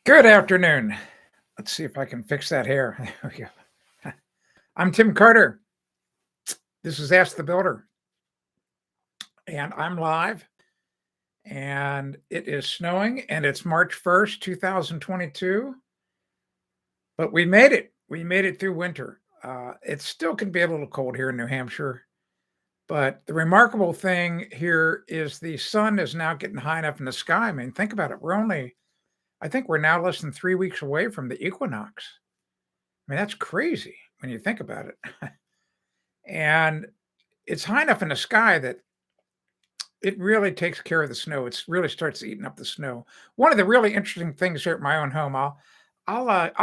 Good afternoon. Let's see if I can fix that hair. There we go. I'm Tim Carter. This is Ask the Builder, and I'm live. And it is snowing, and it's March 1st, 2022. But we made it. We made it through winter. It still can be a little cold here in New Hampshire. But the remarkable thing here is the sun is now getting high enough in the sky. I mean, think about it. I think we're now less than 3 weeks away from the equinox. I mean, that's crazy when you think about it. And it's high enough in the sky that it really takes care of the snow. It really starts eating up the snow. One of the really interesting things here at my own home, I'll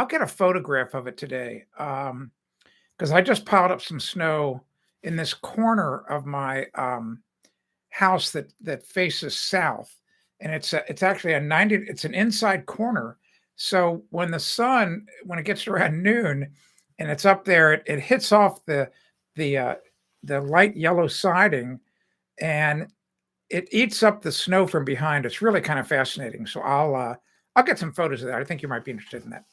get a photograph of it today, because I just piled up some snow in this corner of my house that faces south, and it's actually it's an inside corner. So when it gets to around noon, and it's up there, it hits off the uh, the light yellow siding, and it eats up the snow from behind. It's really kind of fascinating. So I'll get some photos of that. I think you might be interested in that.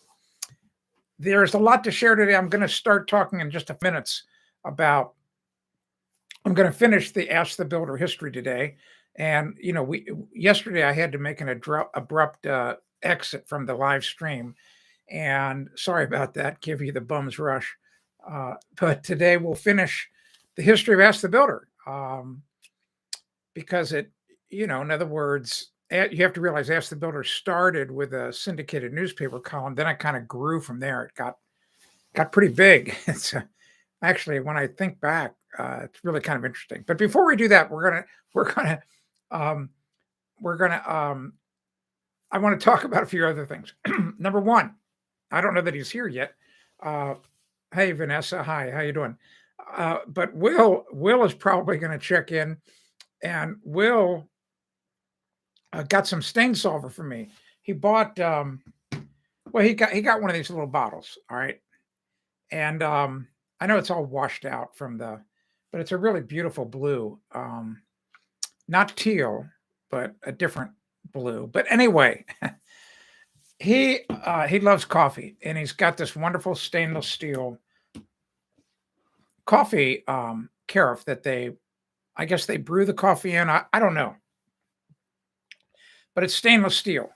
There's a lot to share today. I'm going to start talking in just a few minutes about. I'm going to finish the Ask the Builder history today, and we yesterday I had to make an abrupt exit from the live stream, and sorry about that. Give you the bum's rush, but today we'll finish the history of Ask the Builder. Because in other words, you have to realize Ask the Builder started with a syndicated newspaper column. Then I kind of grew from there. It got pretty big. It's actually, when I think back, it's really kind of interesting. But before we do that, I want to talk about a few other things. Number one, I don't know that he's here yet. Hey, Vanessa. Hi, how you doing? But Will is probably going to check in. And Will got some stain solver for me. He bought he got one of these little bottles, all right. And I know it's all washed out but it's a really beautiful blue, not teal, but a different blue. But anyway, he loves coffee, and he's got this wonderful stainless steel coffee carafe that I guess they brew the coffee in. I don't know. But it's stainless steel.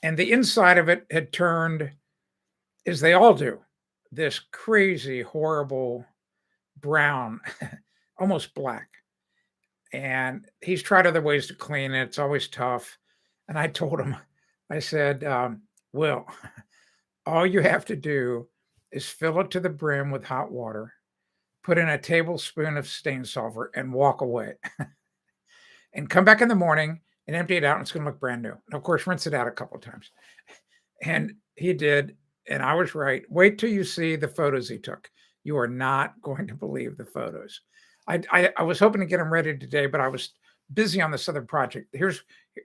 And the inside of it had turned, as they all do, this crazy, horrible brown, almost black. And he's tried other ways to clean it. It's always tough. And I told him, I said, Will, all you have to do is fill it to the brim with hot water, put in a tablespoon of stain solver, and walk away. And come back in the morning and empty it out, and it's going to look brand new. And of course, rinse it out a couple of times. And he did, and I was right. Wait till you see the photos he took. You are not going to believe the photos. I was hoping to get them ready today, but I was busy on this other project.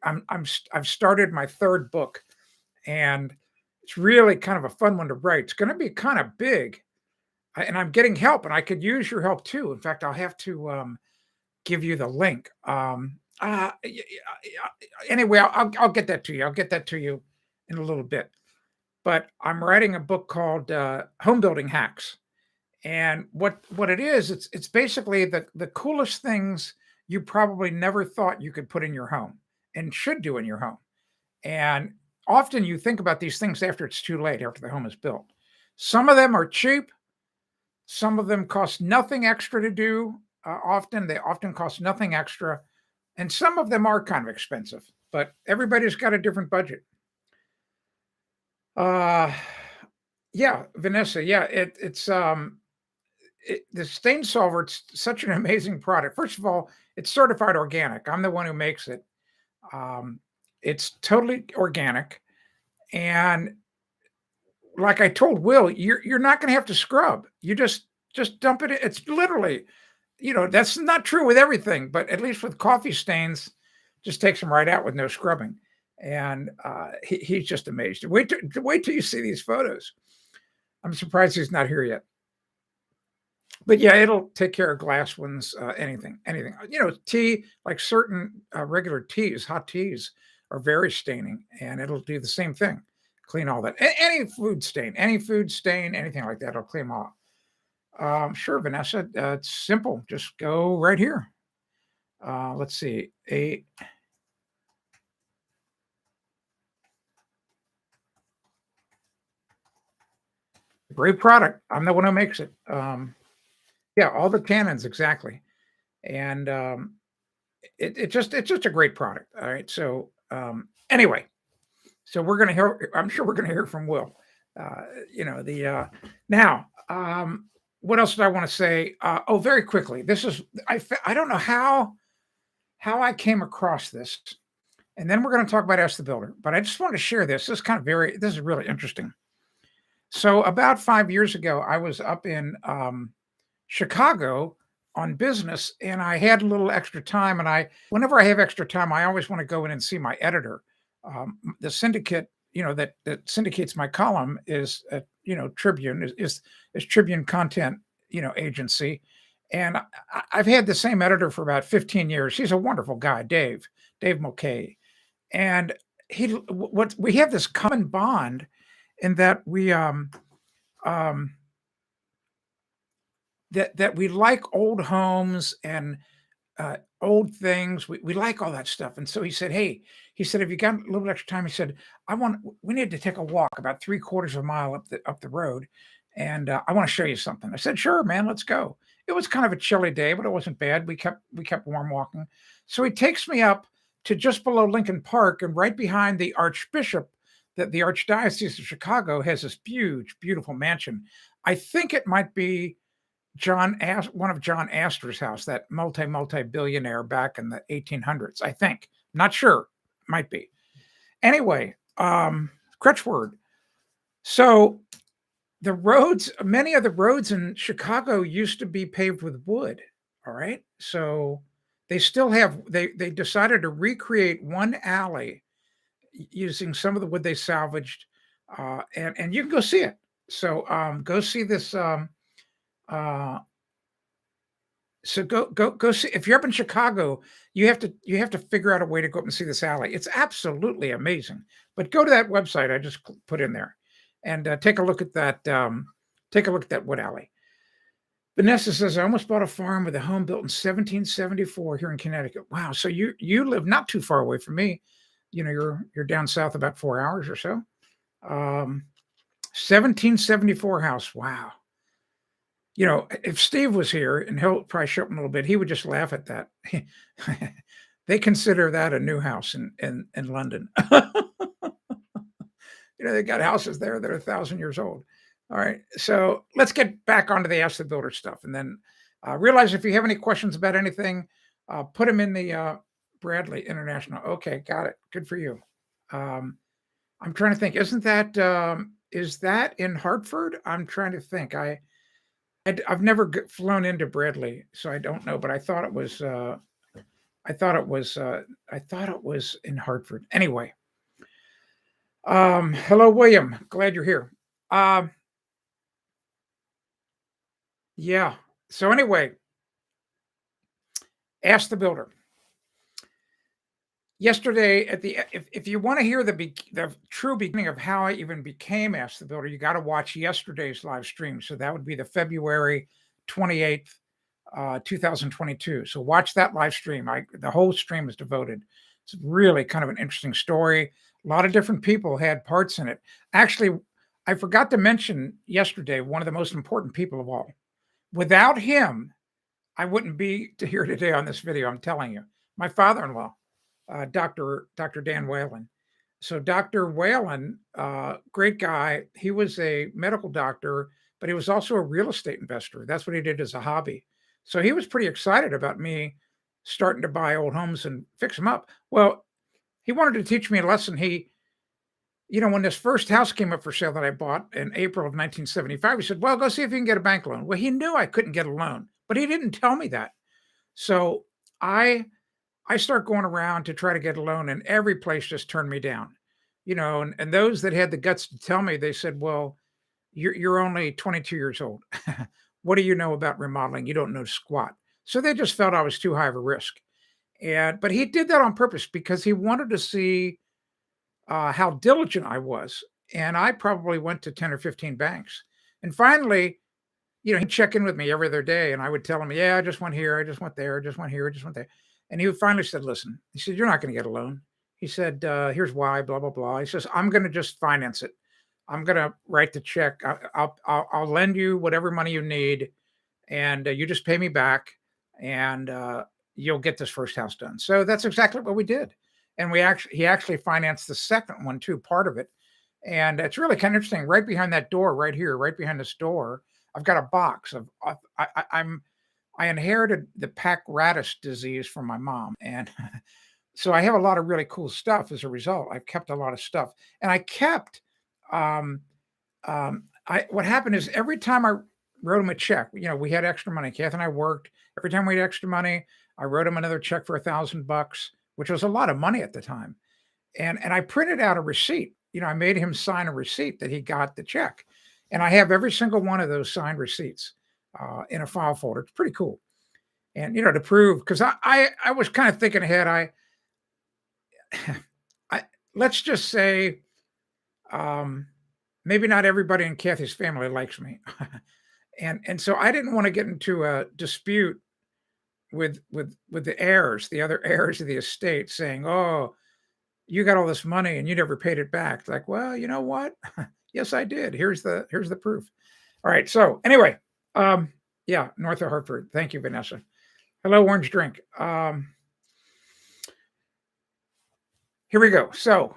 I've started my third book, and it's really kind of a fun one to write. It's going to be kind of big. And I'm getting help, and I could use your help too. In fact, I'll have to give you the link. Anyway, I'll get that to you. I'll get that to you in a little bit. But I'm writing a book called Home Building Hacks, and what it is, it's basically the coolest things you probably never thought you could put in your home and should do in your home. And often you think about these things after it's too late, after the home is built. Some of them are cheap. Some of them cost nothing extra to do. They often cost nothing extra, and some of them are kind of expensive. But everybody's got a different budget. Yeah, Vanessa. Yeah, it's the stain solver. It's such an amazing product. First of all, it's certified organic. I'm the one who makes it. It's totally organic, and like I told Will, you're not going to have to scrub. You just dump it in. It's literally, that's not true with everything, but at least with coffee stains, just takes them right out with no scrubbing. And he's just amazed. Wait till you see these photos. I'm surprised he's not here yet. But yeah, it'll take care of glass ones, anything. Tea, like certain regular teas, hot teas, are very staining, and it'll do the same thing. clean all that. Any food stain, anything like that, it'll clean 'em all. Sure, Vanessa. It's simple. Just go right here. Let's see. A great product. I'm the one who makes it. Yeah, all the tannins exactly, and it's just a great product. All right. So anyway, so we're gonna hear. I'm sure we're gonna hear from Will. The now. What else did I want to say? Oh, very quickly. This is I don't know how I came across this, and then we're going to talk about Ask the Builder. But I just wanted to share this. This is really interesting. So about 5 years ago, I was up in Chicago on business, and I had a little extra time. And whenever I have extra time, I always want to go in and see my editor. The syndicate, that syndicates my column is, Tribune is Tribune Content, agency, and I've had the same editor for about 15 years. He's a wonderful guy, Dave Mulcahy, and what we have this common bond in that that we like old homes and old things. We like all that stuff. And so he said, "Hey," he said, "if you got a little extra time," he said, we need to take a walk about 3/4 of a mile up the road. And I want to show you something." I said, "Sure, man, let's go." It was kind of a chilly day, but it wasn't bad. We kept warm walking. So he takes me up to just below Lincoln Park, and right behind the Archbishop, that the Archdiocese of Chicago has this huge, beautiful mansion. I think it might be one of John Astor's house, that multi-billionaire back in the 1800s, I think. Not sure. Might be. Anyway, Crutchword. So many of the roads in Chicago used to be paved with wood. All right. So they still they decided to recreate one alley using some of the wood they salvaged. And you can go see it. So go see this. So go see. If you're up in Chicago, you have to figure out a way to go up and see this alley. It's absolutely amazing. But go to that website I just put in there, and take a look at that. Take a look at that wood alley. Vanessa says, "I almost bought a farm with a home built in 1774 here in Connecticut." Wow. So you live not too far away from me. You're down south about 4 hours or so. 1774 house. Wow. If Steve was here, and he'll probably show up in a little bit, he would just laugh at that. They consider that a new house in London. They got houses there that are 1,000 years old. All right. So let's get back onto the Ask the Builder stuff. And then realize if you have any questions about anything, put them in the Bradley International. Okay. Got it. Good for you. I'm trying to think. Is that in Hartford? I'm trying to think. I've never flown into Bradley, so I don't know. But I thought it was. I thought it was in Hartford. Anyway. Hello, William. Glad you're here. Yeah. So anyway, Ask the Builder. Yesterday, if you want to hear the true beginning of how I even became Ask the Builder, you got to watch yesterday's live stream. So that would be the February 28th, 2022. So watch that live stream. The whole stream is devoted. It's really kind of an interesting story. A lot of different people had parts in it. Actually, I forgot to mention yesterday one of the most important people of all. Without him, I wouldn't be here today on this video. I'm telling you, my father-in-law. Dr. Dan Whalen. So Dr. Whalen, great guy. He was a medical doctor, but he was also a real estate investor. That's what he did as a hobby. So he was pretty excited about me starting to buy old homes and fix them up. Well, he wanted to teach me a lesson. When this first house came up for sale that I bought in April of 1975, he said, "Well, go see if you can get a bank loan." Well, he knew I couldn't get a loan, but he didn't tell me that. So I start going around to try to get a loan, and every place just turned me down, and those that had the guts to tell me, they said, "Well, you're only 22 years old. What do you know about remodeling? You don't know squat." So they just felt I was too high of a risk. But he did that on purpose because he wanted to see how diligent I was. And I probably went to 10 or 15 banks. And finally, he'd check in with me every other day, and I would tell him, "Yeah, I just went here, I just went there, I just went here, I just went there." And he finally said, "Listen," he said, "you're not going to get a loan." He said, "Here's why, blah blah blah." He says, "I'm going to just finance it. I'm going to write the check. I'll lend you whatever money you need, and you just pay me back, and you'll get this first house done." So that's exactly what we did, and he actually financed the second one too, part of it. And it's really kind of interesting. Right behind that door, right here, right behind this door, I've got a box of. I inherited the Pack-Radish disease from my mom, and so I have a lot of really cool stuff as a result. I've kept a lot of stuff, and I kept. Um, I what happened is every time I wrote him a check, we had extra money. Kath and I worked. Every time we had extra money, I wrote him another check for $1,000, which was a lot of money at the time. And I printed out a receipt. I made him sign a receipt that he got the check, and I have every single one of those signed receipts in a file folder. It's pretty cool, and to prove, because I was kind of thinking ahead. I let's just say, maybe not everybody in Kathy's family likes me, and so I didn't want to get into a dispute with the heirs, the other heirs of the estate, saying, "Oh, you got all this money and you never paid it back." Like, well, you know what? Yes, I did. Here's the proof. All right. So anyway, yeah, north of Hartford. Thank you, Vanessa. Hello, Orange Drink. Here we go. So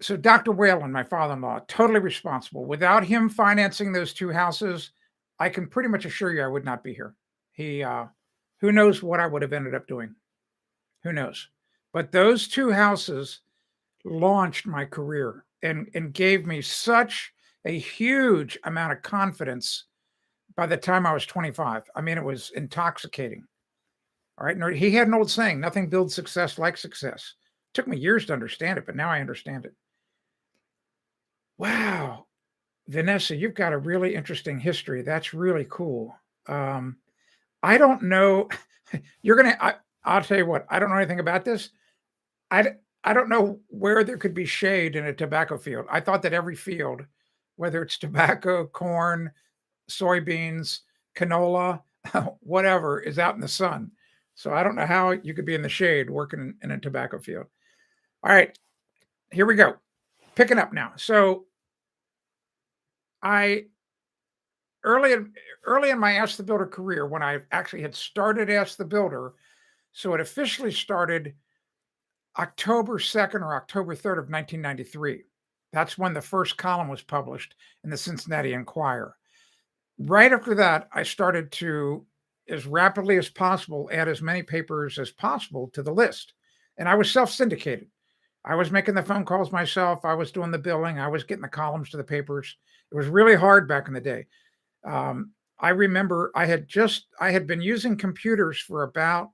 so Dr. Whalen, my father-in-law, totally responsible. Without him financing those two houses, I can pretty much assure you I would not be here. He who knows what I would have ended up doing. Who knows? But those two houses launched my career and gave me such a huge amount of confidence by the time I was 25. I mean, it was intoxicating. All right. And he had an old saying, nothing builds success like success. It took me years to understand it, but now I understand it. Wow. Vanessa, you've got a really interesting history. That's really cool. I don't know. I'll tell you what, I don't know anything about this. I don't know where there could be shade in a tobacco field. I thought that every field, whether it's tobacco, corn, soybeans, canola, whatever, is out in the sun. So I don't know how you could be in the shade working in a tobacco field. All right, here we go. Picking up now. So I early in my Ask the Builder career, when I actually had started Ask the Builder, so it officially started October 2nd or October 3rd of 1993. That's when the first column was published in the Cincinnati Enquirer. Right after that, I started to, as rapidly as possible, add as many papers as possible to the list. And I was self-syndicated. I was making the phone calls myself. I was doing the billing. I was getting the columns to the papers. It was really hard back in the day. I remember I had been using computers for about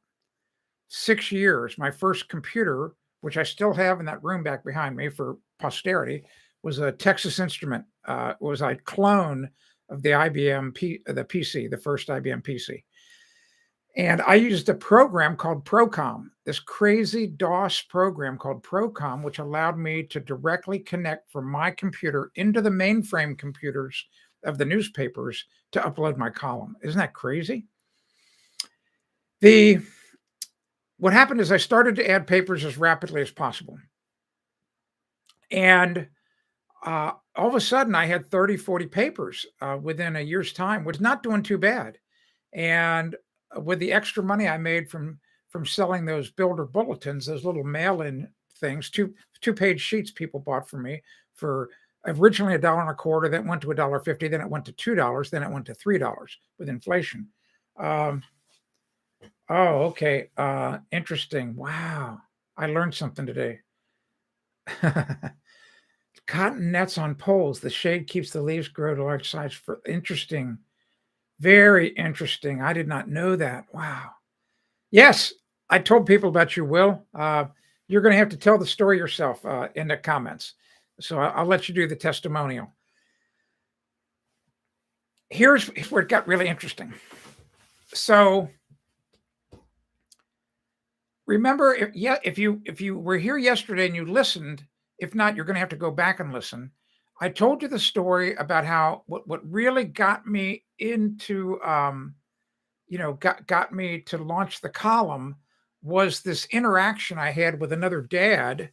6 years. My first computer, which I still have in that room back behind me for posterity, was a Texas Instrument. It was a clone of the PC, the first IBM PC. And I used a program called Procom, this crazy DOS program called Procom, which allowed me to directly connect from my computer into the mainframe computers of the newspapers to upload my column. Isn't that crazy? What happened is I started to add papers as rapidly as possible. And all of a sudden I had 30, 40 papers within a year's time, which is not doing too bad. And with the extra money I made from selling those builder bulletins, those little mail-in things, two-page sheets people bought from me for originally $1.25, then it went to $1.50, then it went to $2, then it went to $3 with inflation. Oh, okay. Interesting. Wow. I learned something today. Cotton nets on poles. The shade keeps the leaves grow to large size. Interesting. Very interesting. I did not know that. Wow. Yes, I told people about you, Will. You're going to have to tell the story yourself in the comments. So I'll let you do the testimonial. Here's where it got really interesting. So remember, if you were here yesterday and you listened, If not, you're going to have to go back and listen. I told you the story about how what really got me into got me to launch the column was this interaction I had with another dad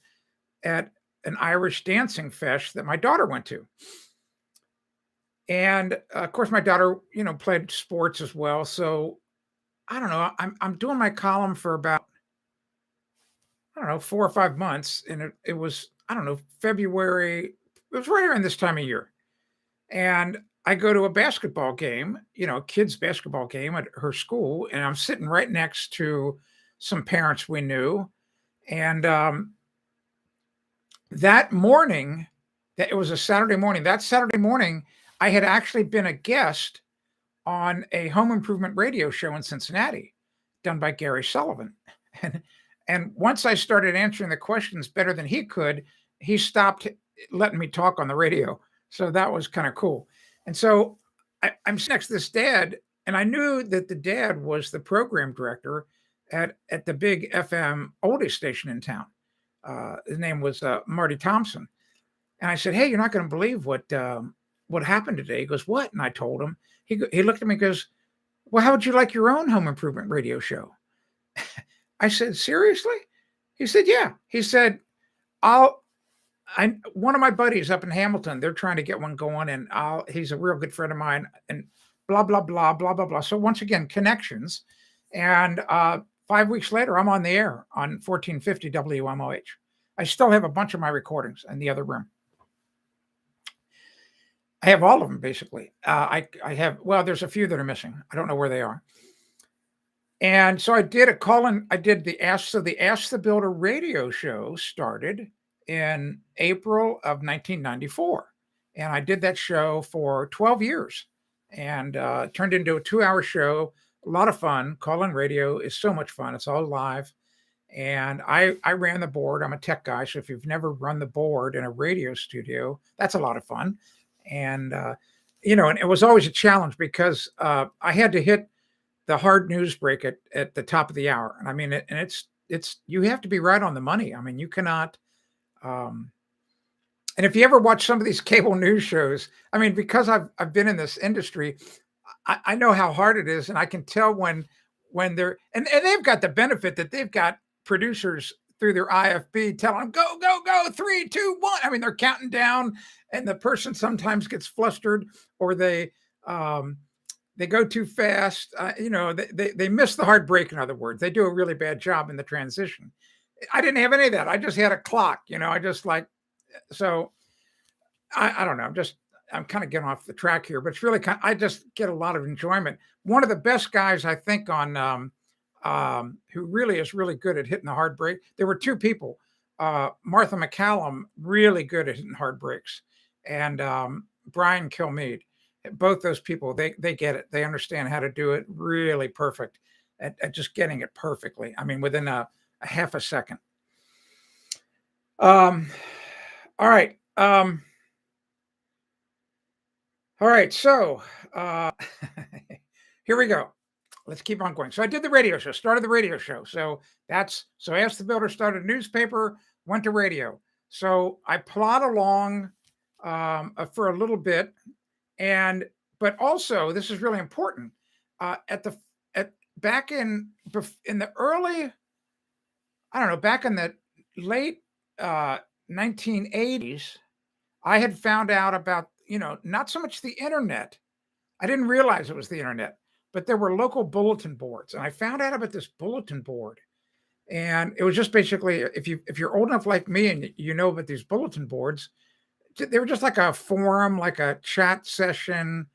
at an Irish dancing fest that my daughter went to. And of course, my daughter, played sports as well. So I don't know. I'm doing my column for about, I don't know, 4 or 5 months, and it was, I don't know, February. It was right around this time of year, and I go to a basketball game, kids basketball game at her school, and I'm sitting right next to some parents we knew, and that morning, that it was a Saturday morning. That Saturday morning, I had actually been a guest on a home improvement radio show in Cincinnati done by Gary Sullivan. And and once I started answering the questions better than he could, he stopped letting me talk on the radio. So that was kind of cool. And so I'm next to this dad, and I knew that the dad was the program director at the big FM oldies station in town. His name was Marty Thompson. And I said, "Hey, you're not going to believe what happened today." He goes, "What?" And I told him. He looked at me and goes, "Well, how would you like your own home improvement radio show?" I said, "Seriously?" He said, "Yeah." He said, one of my buddies up in Hamilton, they're trying to get one going, and he's a real good friend of mine, and blah, blah, blah, blah, blah, blah." So once again, connections. And 5 weeks later, I'm on the air on 1450 WMOH. I still have a bunch of my recordings in the other room. I have all of them, basically. I have, well, there's a few that are missing. I don't know where they are. And so I did a call-in. I did the Ask the Builder radio show started in April of 1994. And I did that show for 12 years and turned into a 2-hour show. A lot of fun. Call-in radio is so much fun. It's all live. And I ran the board. I'm a tech guy. So if you've never run the board in a radio studio, that's a lot of fun. And, and it was always a challenge because I had to hit the hard news break at the top of the hour. And I mean, it's you have to be right on the money. I mean, you cannot. And if you ever watch some of these cable news shows, I mean, because I've been in this industry, I know how hard it is, and I can tell when they're and they've got the benefit that they've got producers through their IFB telling them go go go 3, 2, 1. I mean, they're counting down, and the person sometimes gets flustered, or they go too fast. They miss the hard break. In other words, they do a really bad job in the transition. I didn't have any of that. I just had a clock. I just so I don't know. I'm kind of getting off the track here, but it's really I just get a lot of enjoyment. One of the best guys I think on who really is really good at hitting the hard break. There were two people, Martha McCallum, really good at hitting hard breaks, and Brian Kilmeade. Both those people, they get it. They understand how to do it really perfect at just getting it perfectly. I mean, within a half a second. All right. All right. So here we go. Let's keep on going. So I did the radio show, started the radio show. So Ask the Builder started a newspaper, went to radio. So I plod along for a little bit. But also, this is really important. Back in the early, I don't know, back in the late 1980s, I had found out about, not so much the internet. I didn't realize it was the internet, but there were local bulletin boards, and I found out about this bulletin board. And it was just basically, if you're old enough like me and you know about these bulletin boards, they were just like a forum, like a chat session.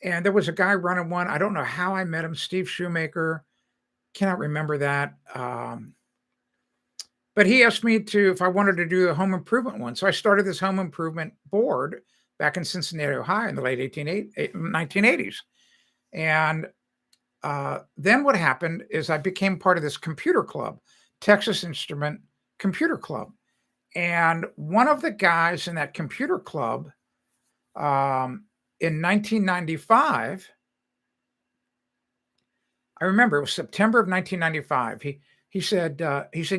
And there was a guy running one. I don't know how I met him, Steve Shoemaker. Cannot remember that. But he asked me if I wanted to do a home improvement one. So I started this home improvement board back in Cincinnati, Ohio in the late 1980s. And then what happened is I became part of this computer club, Texas Instrument Computer Club. And one of the guys in that computer club in 1995, I remember it was September of 1995. He said,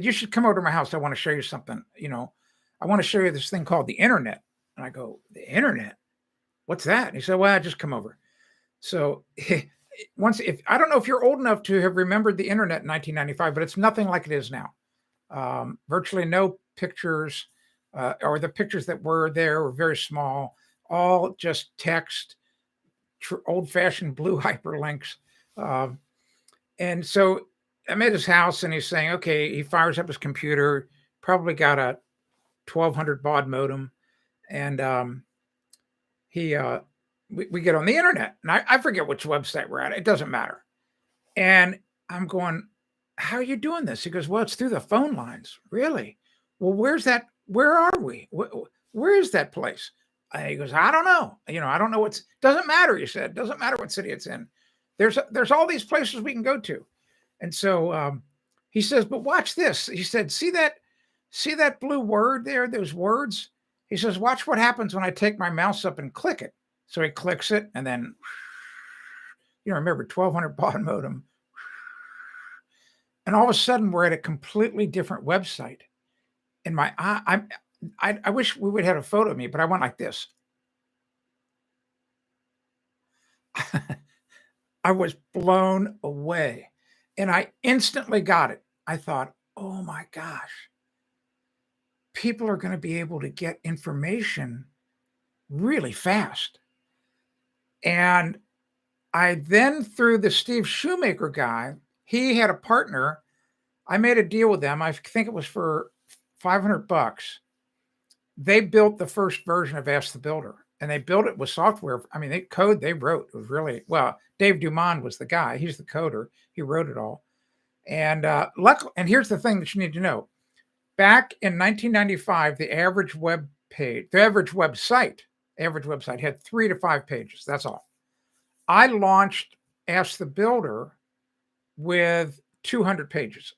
"You should come over to my house. I want to show you something." I want to show you this thing called the internet. And I go, the internet? What's that? And he said, well, just come over. So once, if I don't know if you're old enough to have remembered the internet in 1995, but it's nothing like it is now. Virtually no pictures, or the pictures that were there were very small, all just text, old-fashioned blue hyperlinks. And so I'm at his house and he's saying, okay, he fires up his computer, probably got a 1200 baud modem. And we get on the internet, and I forget which website we're at. It doesn't matter. And I'm going, how are you doing this? He goes, well, it's through the phone lines. Really? Well, where's that? Where are we? Where is that place? He goes, I don't know. I don't know doesn't matter. He said, doesn't matter what city it's in. There's all these places we can go to. And so he says, but watch this. He said, see that blue word there, those words? He says, watch what happens when I take my mouse up and click it. So he clicks it, and then, remember, 1200 baud modem. And all of a sudden, we're at a completely different website. And I wish we would have had a photo of me, but I went like this. I was blown away, and I instantly got it. I thought, oh my gosh, people are going to be able to get information really fast. And I then, through the Steve Shoemaker guy, he had a partner. I made a deal with them. I think it was for $500. They built the first version of Ask the Builder, and they built it with software. I mean, they wrote. It was really, well, Dave Dumond was the guy. He's the coder. He wrote it all. And luckily, and here's the thing that you need to know. Back in 1995, the average website had 3 to 5 pages. That's all. I launched Ask the Builder with 200 pages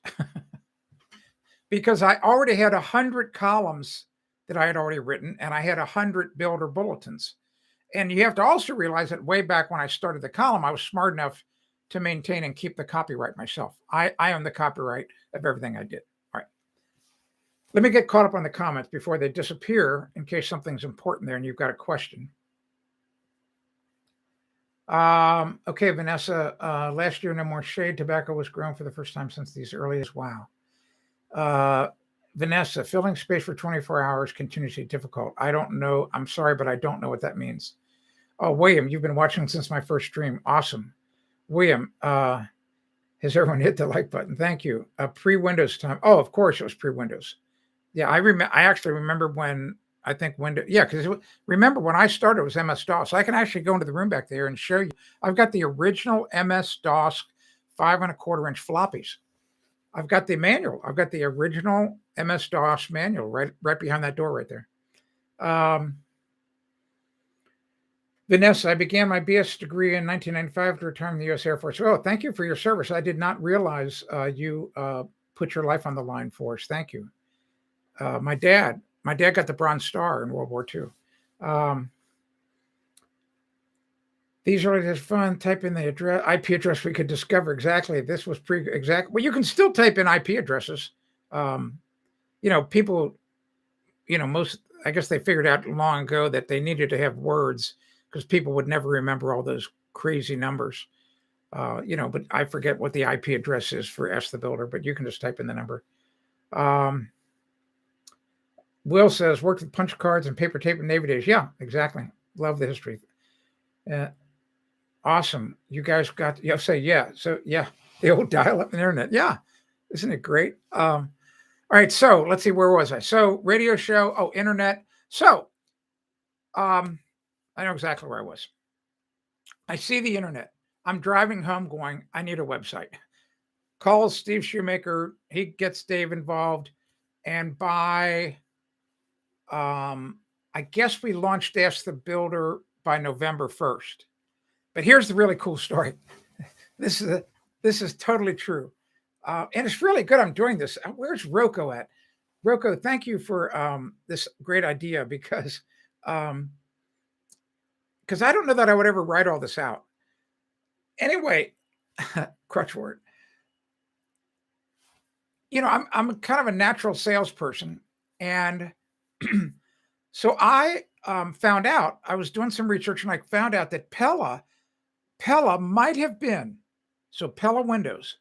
because I already had 100 columns that I had already written, and I had 100 builder bulletins. And you have to also realize that way back when I started the column, I was smart enough to maintain and keep the copyright myself. I own the copyright of everything I did. All right. Let me get caught up on the comments before they disappear in case something's important there and you've got a question. Okay, Vanessa, last year, no more shade. Tobacco was grown for the first time since these earliest. Wow. Vanessa, filling space for 24 hours continuously difficult. I don't know. I'm sorry, but I don't know what that means. Oh, William, you've been watching since my first stream. Awesome. William, has everyone hit the like button? Thank you. Pre-Windows time. Oh, of course it was pre-Windows. Yeah, I actually remember when I think Windows. Yeah, because remember when I started, it was MS-DOS. I can actually go into the room back there and show you. I've got the original MS-DOS 5 1/4 inch floppies. I've got the manual. I've got the original MS-DOS manual right behind that door right there. Vanessa, I began my BS degree in 1995 to retire in the U.S. Air Force. Oh, thank you for your service. I did not realize you put your life on the line for us. Thank you. My dad got the Bronze Star in World War II. These are just fun. Type in the IP address we could discover exactly. This was well, you can still type in IP addresses. People, I guess they figured out long ago that they needed to have words because people would never remember all those crazy numbers. But I forget what the IP address is for Ask the Builder, but you can just type in the number. Will says, worked with punch cards and paper tape in Navy days. Yeah, exactly. Love the history. Awesome. You guys got, say, yeah. So, yeah, the old dial-up internet. Yeah. Isn't it great? All right. So let's see. Where was I? So radio show. Oh, internet. So I know exactly where I was. I see the internet. I'm driving home going, I need a website. Calls Steve Shoemaker. He gets Dave involved. And by, I guess we launched Ask the Builder by November 1st. But here's the really cool story. This is totally true. And it's really good I'm doing this. Where's Rocco at? Rocco, thank you for this great idea because I don't know that I would ever write all this out. Anyway, crutch word. I'm kind of a natural salesperson, and So I found out, I was doing some research and I found out that Pella might have been, so Pella Windows.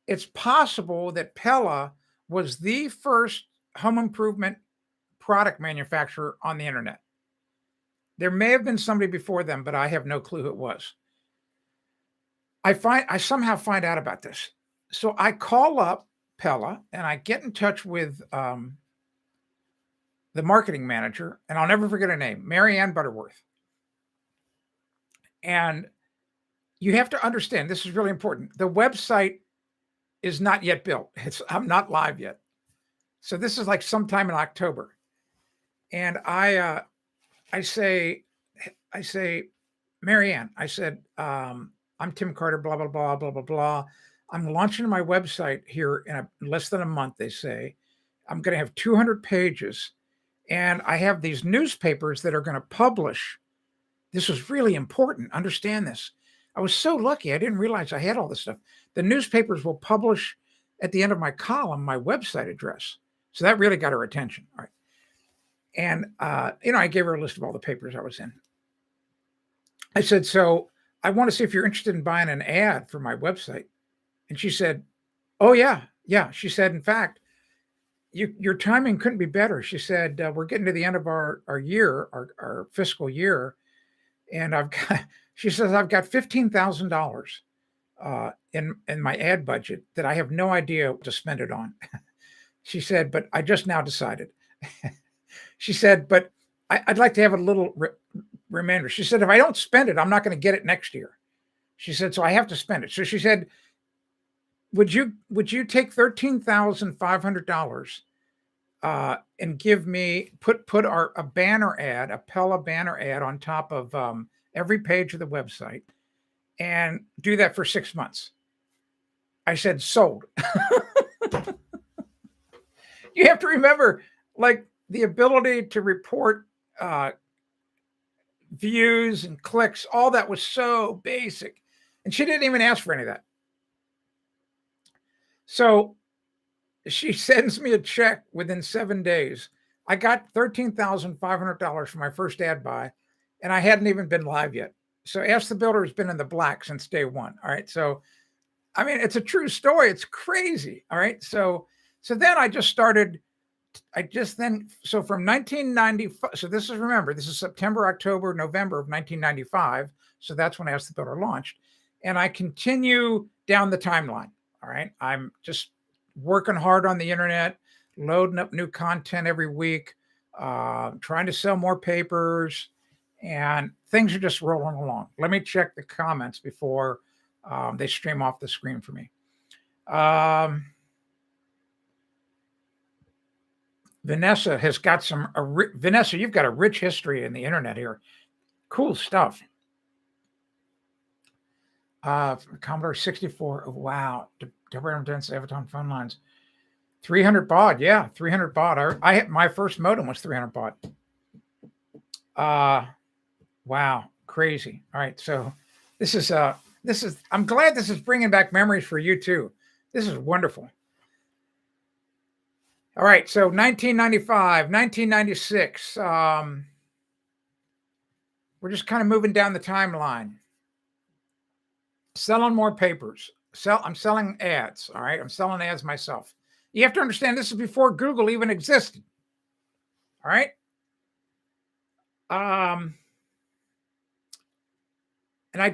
It's possible that Pella was the first home improvement product manufacturer on the internet. There may have been somebody before them, but I have no clue who it was. I somehow find out about this. So I call up Pella and I get in touch with the marketing manager, and I'll never forget her name, Mary Ann Butterworth. And you have to understand, this is really important. The website is not yet built. I'm not live yet. So this is like sometime in October. And I say, Mary Ann, I said, I'm Tim Carter, blah, blah, blah, blah, blah, blah. I'm launching my website here in less than a month, they say. I'm going to have 200 pages. And I have these newspapers that are going to publish. This was really important. Understand this. I was so lucky. I didn't realize I had all this stuff. The newspapers will publish at the end of my column my website address. So that really got her attention. All right. And, I gave her a list of all the papers I was in. I said, so I want to see if you're interested in buying an ad for my website. And she said, oh, yeah. Yeah. She said, in fact, your timing couldn't be better. She said, we're getting to the end of our year, our fiscal year. And she says, I've got $15,000 in my ad budget that I have no idea what to spend it on. She said, but I just now decided. She said, but I'd like to have a little reminder. She said, if I don't spend it, I'm not going to get it next year. She said, so I have to spend it. So she said, would you take $13,500 and give me put a banner ad, a Pella banner ad on top of every page of the website, and do that for 6 months? I said, sold. You have to remember, like, the ability to report views and clicks, all that was so basic. And she didn't even ask for any of that. So she sends me a check within 7 days. I got $13,500 for my first ad buy, and I hadn't even been live yet. So Ask the Builder has been in the black since day one. All right. So, I mean, it's a true story. It's crazy. All right. So then so from 1995, so this is September, October, November of 1995. So that's when Ask the Builder launched. And I continue down the timeline. All right. I'm just working hard on the internet, loading up new content every week, trying to sell more papers, and things are just rolling along. Let me check the comments before they stream off the screen for me. Vanessa has got Vanessa, you've got a rich history in the internet here. Cool stuff. Commodore 64. Oh, wow. Deborah Dense Avaton phone lines. 300 baud. Yeah, 300 baud. I hit my first modem was 300 baud. Wow. Crazy. All right. So this is, I'm glad this is bringing back memories for you too. This is wonderful. All right. So 1995, 1996. We're just kind of moving down the timeline. Selling more papers. I'm selling ads. All right. I'm selling ads myself. You have to understand this is before Google even existed. All right. And I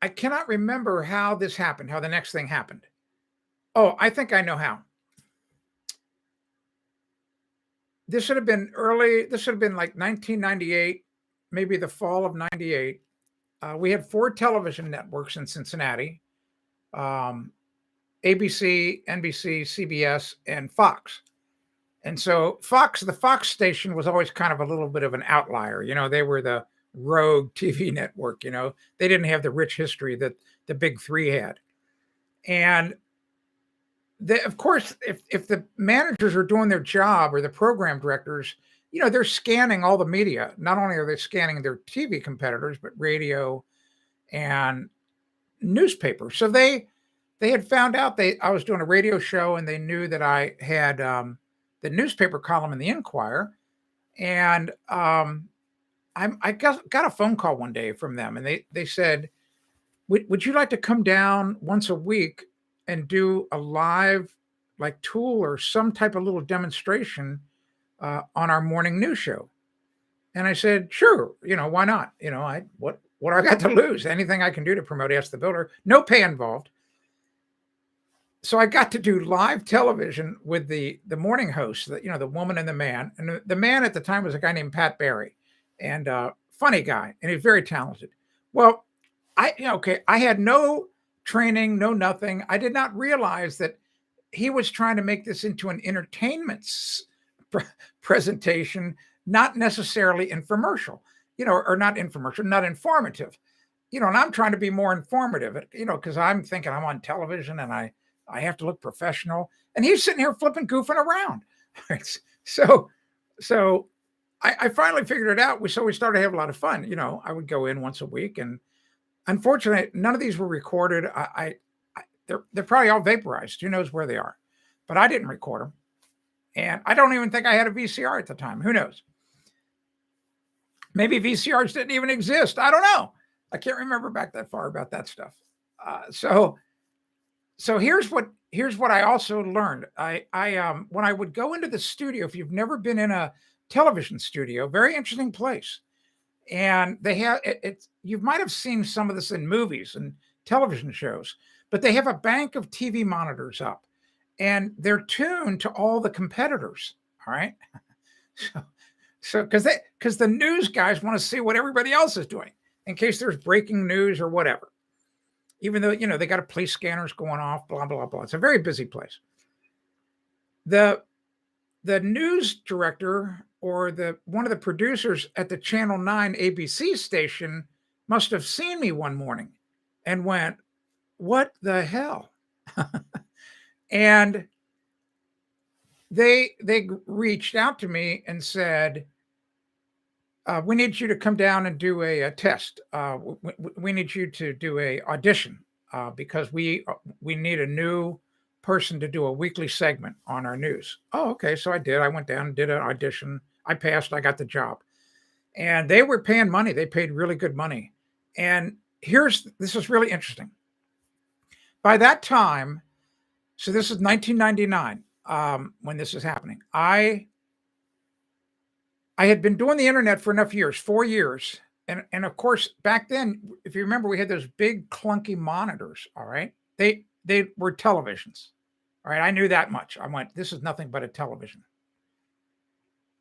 cannot remember how this happened, how the next thing happened. Oh, I think I know how. This should have been like 1998, maybe the fall of 98. We had 4 television networks in Cincinnati, ABC, NBC, CBS, and Fox. And so the Fox station was always kind of a little bit of an outlier. They were the rogue TV network. They didn't have the rich history that the big 3 had. And of course, if the managers are doing their job, or the program directors, they're scanning all the media. Not only are they scanning their TV competitors, but radio and newspapers. So they had found out I was doing a radio show, and they knew that I had the newspaper column in the Enquirer, And I got a phone call one day from them, and they said, would you like to come down once a week and do a live like tool or some type of little demonstration on our morning news show? And I said, sure, why not? What I got to lose? Anything I can do to promote Ask the Builder, no pay involved. So I got to do live television with the morning host, the woman and the man. And the man at the time was a guy named Pat Barry, and funny guy, and he's very talented. Well, I had no training, no nothing. I did not realize that he was trying to make this into an entertainment presentation, not necessarily infomercial, or not infomercial, not informative, and I'm trying to be more informative, because I'm thinking I'm on television and I have to look professional, and he's sitting here flipping, goofing around. So I finally figured it out. So we started to have a lot of fun. I would go in once a week, and unfortunately, none of these were recorded. They're probably all vaporized. Who knows where they are? But I didn't record them, and I don't even think I had a VCR at the time. Who knows? Maybe VCRs didn't even exist. I don't know. I can't remember back that far about that stuff. So here's what I also learned. I when I would go into the studio, if you've never been in a television studio, very interesting place. And they have it's you might have seen some of this in movies and television shows, but they have a bank of TV monitors up, and they're tuned to all the competitors. All right. So because the news guys want to see what everybody else is doing in case there's breaking news or whatever. Even though, they got a police scanners going off, blah, blah, blah. It's a very busy place. The news director or one of the producers at the Channel 9 ABC station must have seen me one morning and went, what the hell? And they reached out to me and said, we need you to come down and do a test. We need you to do a audition because we need a new person to do a weekly segment on our news. Oh, okay. So I did. I went down and did an audition. I passed. I got the job. And they were paying money. They paid really good money. And this is really interesting. By that time, so this is 1999 when this is happening. I had been doing the internet for enough years, 4 years. And of course, back then, if you remember, we had those big clunky monitors. All right. They were televisions. All right. I knew that much. I went, this is nothing but a television.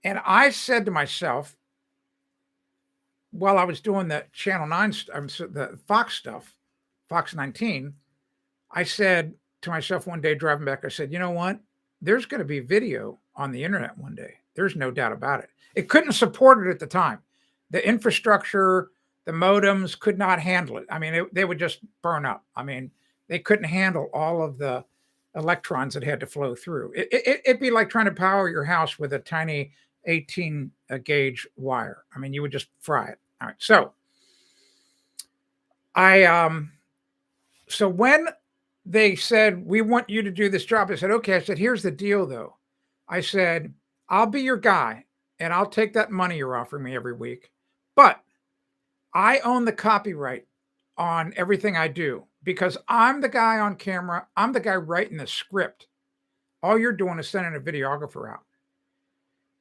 And I said to myself, while I was doing the Channel 9, the Fox stuff, Fox 19, I said to myself one day driving back, I said, you know what? There's going to be video on the internet one day. There's no doubt about it. It couldn't support it at the time. The infrastructure, the modems could not handle it. I mean, they would just burn up. I mean, they couldn't handle all of the electrons that had to flow through. It'd be like trying to power your house with a tiny 18 gauge wire. I mean, you would just fry it. All right. So so when they said, we want you to do this job, I said, okay. I said, here's the deal though. I said, I'll be your guy and I'll take that money you're offering me every week, but I own the copyright on everything I do because I'm the guy on camera. I'm the guy writing the script. All you're doing is sending a videographer out.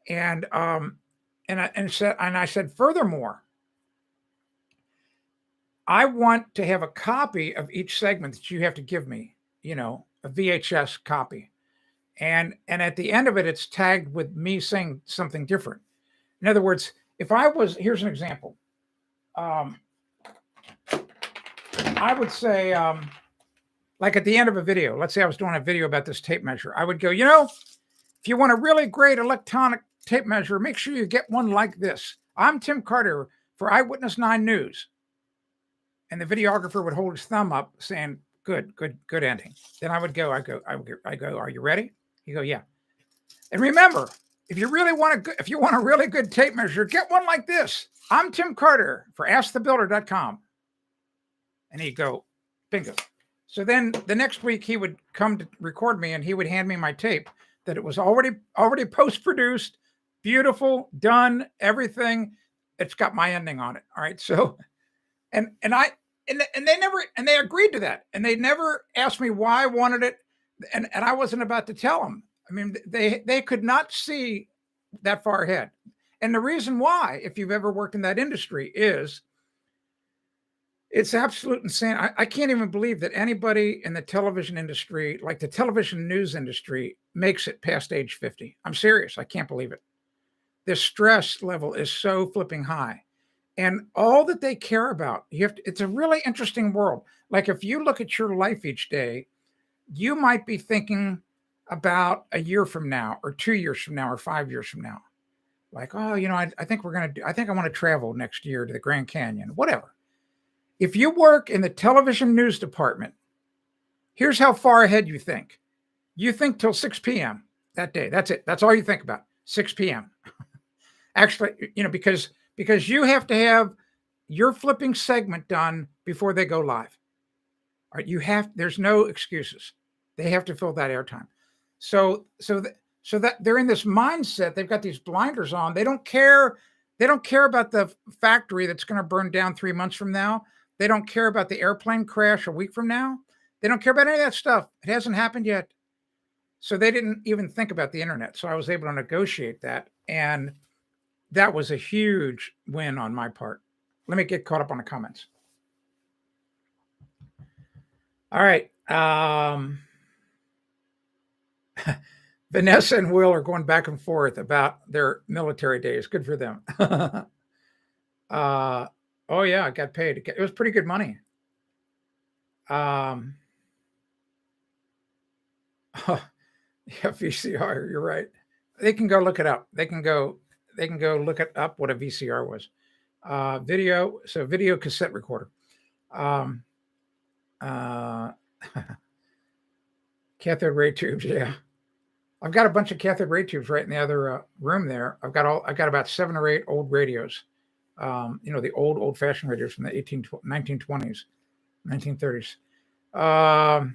And I said, furthermore, I want to have a copy of each segment that you have to give me, a VHS copy. And at the end of it, it's tagged with me saying something different. In other words, here's an example. I would say, like at the end of a video, let's say I was doing a video about this tape measure. I would go, if you want a really great electronic tape measure, make sure you get one like this. I'm Tim Carter for Eyewitness 9 News. And the videographer would hold his thumb up saying, good ending. Then I would go, are you ready? You go, yeah. And remember, if you want a really good tape measure, get one like this. I'm Tim Carter for AskTheBuilder.com. And he'd go, bingo. So then the next week he would come to record me and he would hand me my tape that it was already post-produced, beautiful, done, everything. It's got my ending on it. All right. So, and they never, and they agreed to that. And they never asked me why I wanted it. And I wasn't about to tell them. I mean, they could not see that far ahead. And the reason why, if you've ever worked in that industry, is it's absolute insane. I can't even believe that anybody in the television industry, like the television news industry, makes it past age 50. I'm serious. I can't believe it. The stress level is so flipping high. And all that they care about, it's a really interesting world. Like if you look at your life each day, you might be thinking about a year from now or 2 years from now or 5 years from now. Like, oh, I think I think I want to travel next year to the Grand Canyon, whatever. If you work in the television news department, here's how far ahead you think. You think till 6 p.m. that day. That's it. That's all you think about. 6 p.m. Actually, because you have to have your flipping segment done before they go live. All right, there's no excuses. They have to fill that airtime. So that they're in this mindset, they've got these blinders on. They don't care about the factory that's going to burn down 3 months from now. They don't care about the airplane crash a week from now. They don't care about any of that stuff. It hasn't happened yet. So they didn't even think about the internet. So I was able to negotiate that. And that was a huge win on my part. Let me get caught up on the comments. All right. Vanessa and Will are going back and forth about their military days. Good for them. Oh yeah, I got paid. It was pretty good money. Oh, yeah, VCR. You're right. They can go look it up. They can go look it up what a VCR was. Video. So video cassette recorder. Cathode ray tubes. Yeah. I've got a bunch of cathode ray tubes right in the other room there. I've got about 7 or 8 old radios. The old-fashioned radios from the 1920s, 1930s.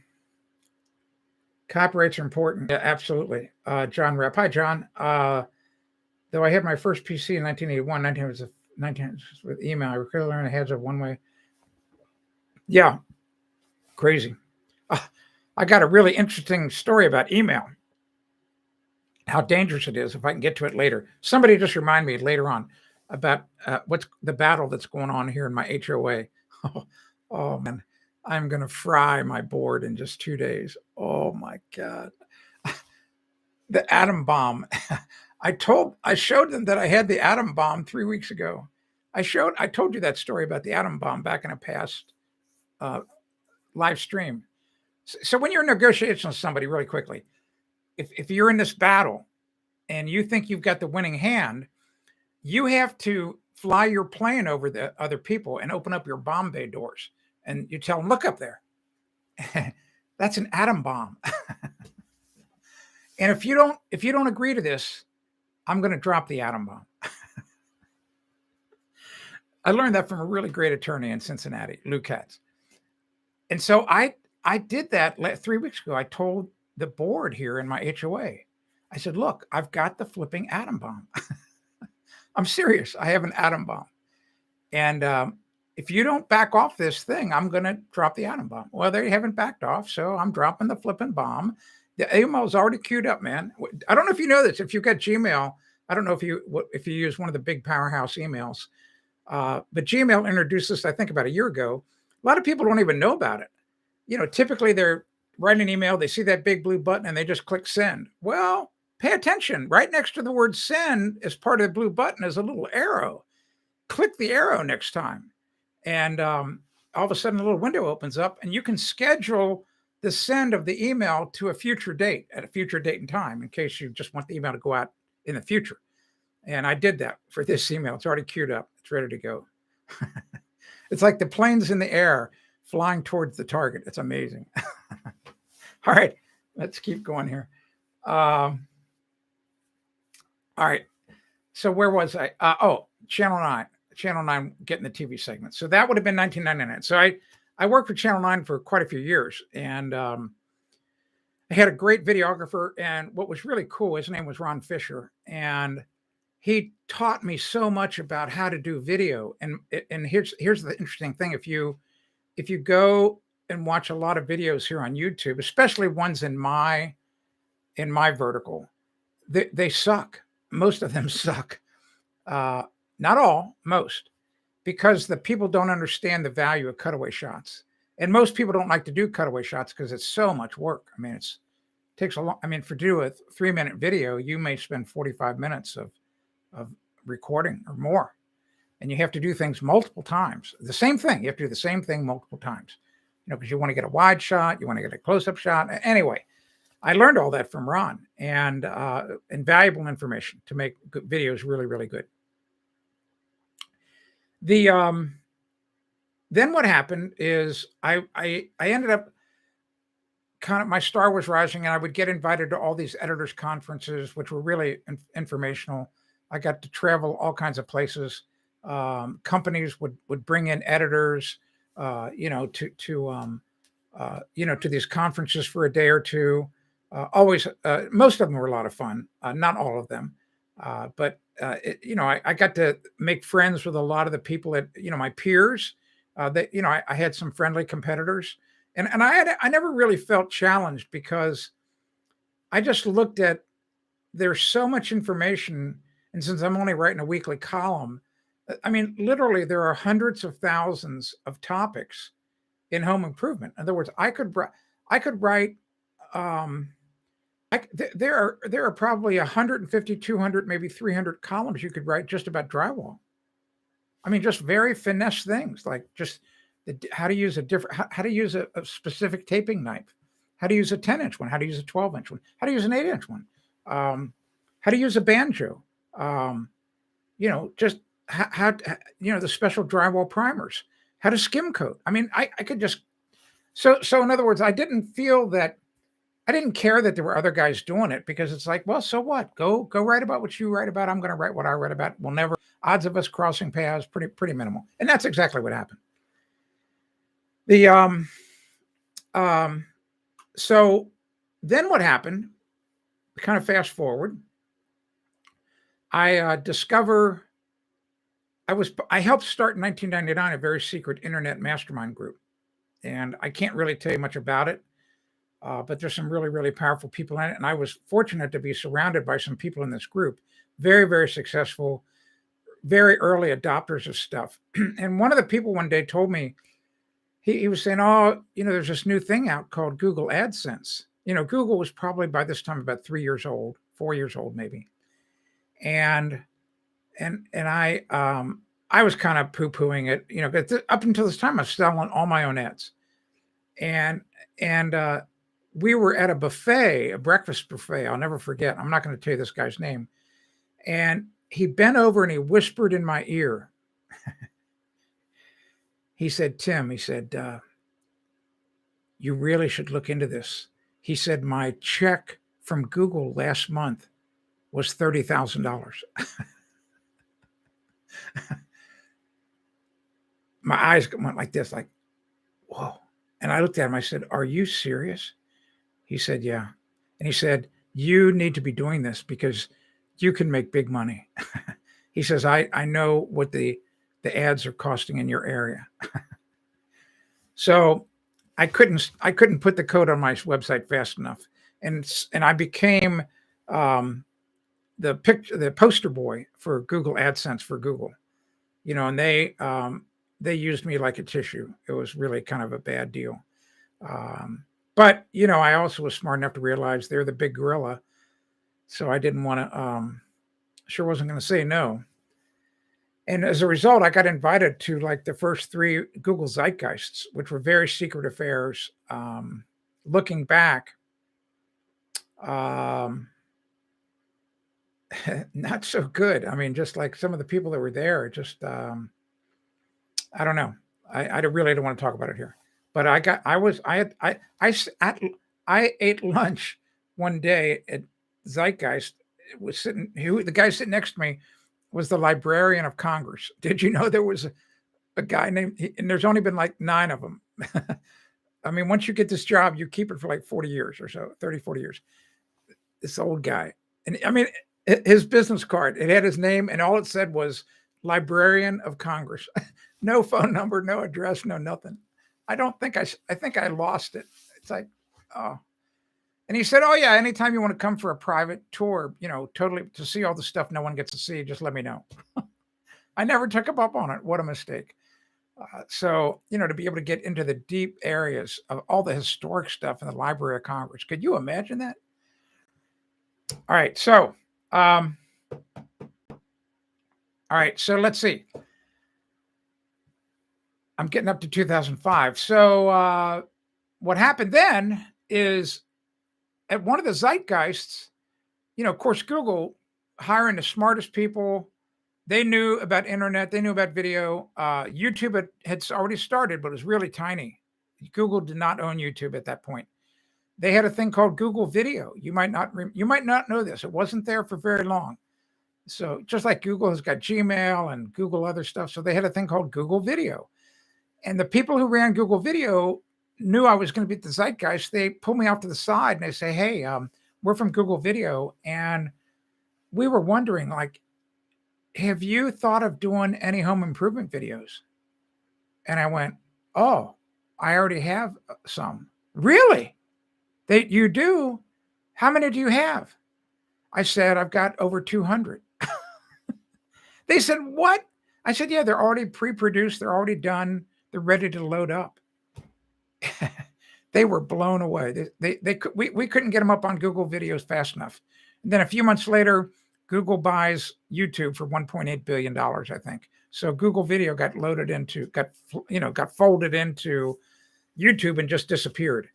Copyrights are important. Yeah, absolutely. John Rep. Hi, John. Though I had my first PC in 1981, 19 with email, I quickly learned the heads of one way. Yeah, crazy. I got a really interesting story about email. How dangerous it is, if I can get to it later. Somebody just remind me later on about what's the battle that's going on here in my HOA. Oh man, I'm going to fry my board in just 2 days. Oh my God. The atom bomb. I showed them that I had the atom bomb 3 weeks ago. I told you that story about the atom bomb back in a past live stream. So when you're in negotiations with somebody, really quickly, if you're in this battle and you think you've got the winning hand, you have to fly your plane over the other people and open up your bomb bay doors. And you tell them, look up there. That's an atom bomb. And if you don't agree to this, I'm going to drop the atom bomb. I learned that from a really great attorney in Cincinnati, Lou Katz. And so I did that 3 weeks ago. I told the board here in my HOA, I said, look, I've got the flipping atom bomb. I'm serious. I have an atom bomb. And if you don't back off this thing, I'm going to drop the atom bomb. Well, they haven't backed off, so I'm dropping the flipping bomb. The email is already queued up, man. I don't know if you know this. If you've got Gmail, I don't know if you use one of the big powerhouse emails, but Gmail introduced this, I think, about a year ago. A lot of people don't even know about it. Typically they're writing an email, they see that big blue button, and they just click send. Well, pay attention. Right next to the word send, as part of the blue button, is a little arrow. Click the arrow next time. And all of a sudden, a little window opens up, and you can schedule the send of the email to a future date, at a future date and time, in case you just want the email to go out in the future. And I did that for this email. It's already queued up. It's ready to go. It's like the plane's in the air flying towards the target. It's amazing. All right, let's keep going here. All right. So where was I? Channel 9. Channel 9 getting the TV segment. So that would have been 1999. So I worked for Channel 9 for quite a few years, and I had a great videographer. And what was really cool, his name was Ron Fisher, and he taught me so much about how to do video. And here's the interesting thing. If you go and watch a lot of videos here on YouTube, especially ones in my vertical, they suck. Most of them suck. Not all, most, because the people don't understand the value of cutaway shots. And most people don't like to do cutaway shots because it's so much work. I mean, it takes a long, I mean, for do a 3-minute video, you may spend 45 minutes of recording or more. And you have to do things multiple times. The same thing. You have to do the same thing multiple times, because you want to get a wide shot, you want to get a close-up shot. Anyway, I learned all that from Ron, and invaluable information to make good videos really, really good. Then what happened is I ended up kind of, my star was rising, and I would get invited to all these editors conferences, which were really informational. I got to travel all kinds of places. Companies would bring in editors, to these conferences for a day or two. Always, most of them were a lot of fun. Not all of them, but I got to make friends with a lot of the people that, my peers. I had some friendly competitors, and I never really felt challenged because I just looked at, there's so much information, and since I'm only writing a weekly column, I mean, literally there are hundreds of thousands of topics in home improvement. In other words, I could write. There are probably 150, 200, maybe 300 columns you could write just about drywall. I mean, just very finesse things, like just how to use how to use a specific taping knife, how to use a 10-inch one, how to use a 12-inch one, how to use an 8-inch one, how to use a banjo, just how the special drywall primers, how to skim coat. I mean, I could just, so in other words, I didn't care that there were other guys doing it, because it's like, well, so what? Go write about what you write about. I'm going to write what I write about. We'll never, odds of us crossing paths pretty minimal. And that's exactly what happened. So then what happened, kind of fast forward, I helped start in 1999 a very secret internet mastermind group. And I can't really tell you much about it. But there's some really, really powerful people in it. And I was fortunate to be surrounded by some people in this group, very, very successful, very early adopters of stuff. And one of the people one day told me, he was saying, oh, there's this new thing out called Google AdSense. Google was probably by this time about 3 years old, 4 years old, maybe. And I was kind of poo-pooing it, up until this time I was selling all my own ads. And we were at a buffet, a breakfast buffet. I'll never forget. I'm not going to tell you this guy's name. And he bent over and he whispered in my ear. He said, Tim, you really should look into this. He said, my check from Google last month was $30,000. My eyes went like this, like, whoa. And I looked at him. I said, are you serious? He said, yeah. And he said, you need to be doing this because you can make big money. He says, I know what the ads are costing in your area. So I couldn't put the code on my website fast enough. And I became the poster boy for Google AdSense for Google, and they used me like a tissue. It was really kind of a bad deal. But, I also was smart enough to realize they're the big gorilla. So I didn't want to, sure wasn't going to say no. And as a result, I got invited to like the first 3 Google Zeitgeists, which were very secret affairs. Looking back, not so good. I mean, just like some of the people that were there, just, I don't know. I really don't want to talk about it here. But I ate lunch one day at Zeitgeist. It was the guy sitting next to me was the Librarian of Congress. Did you know there was a guy named, and there's only been like 9 of them. I mean, once you get this job, you keep it for like 40 years or so, 30, 40 years. This old guy. And I mean, his business card. It had his name, and all it said was Librarian of Congress. No phone number, no address, no nothing. I think I lost it. It's like, oh. And he said, oh, yeah, anytime you want to come for a private tour, totally to see all the stuff no one gets to see, just let me know. I never took him up on it. What a mistake. So, to be able to get into the deep areas of all the historic stuff in the Library of Congress. Could you imagine that? All right. So, let's see. I'm getting up to 2005. So, what happened then is at one of the zeitgeists, of course, Google hiring the smartest people. They knew about internet. They knew about video. YouTube had already started, but it was really tiny. Google did not own YouTube at that point. They had a thing called Google Video. You might not know this. It wasn't there for very long. So just like Google has got Gmail and Google other stuff, so they had a thing called Google Video. And the people who ran Google Video knew I was going to be at the zeitgeist. They pulled me off to the side and they say, hey, we're from Google Video. And we were wondering, like, have you thought of doing any home improvement videos? And I went, oh, I already have some. Really? You do? How many do you have? I said, I've got over 200. They said, what? I said, yeah, they're already pre-produced. They're already done. They're ready to load up. They were blown away. We couldn't get them up on Google Videos fast enough. And then a few months later, Google buys YouTube for $1.8 billion, I think. So Google Video got folded into YouTube and just disappeared.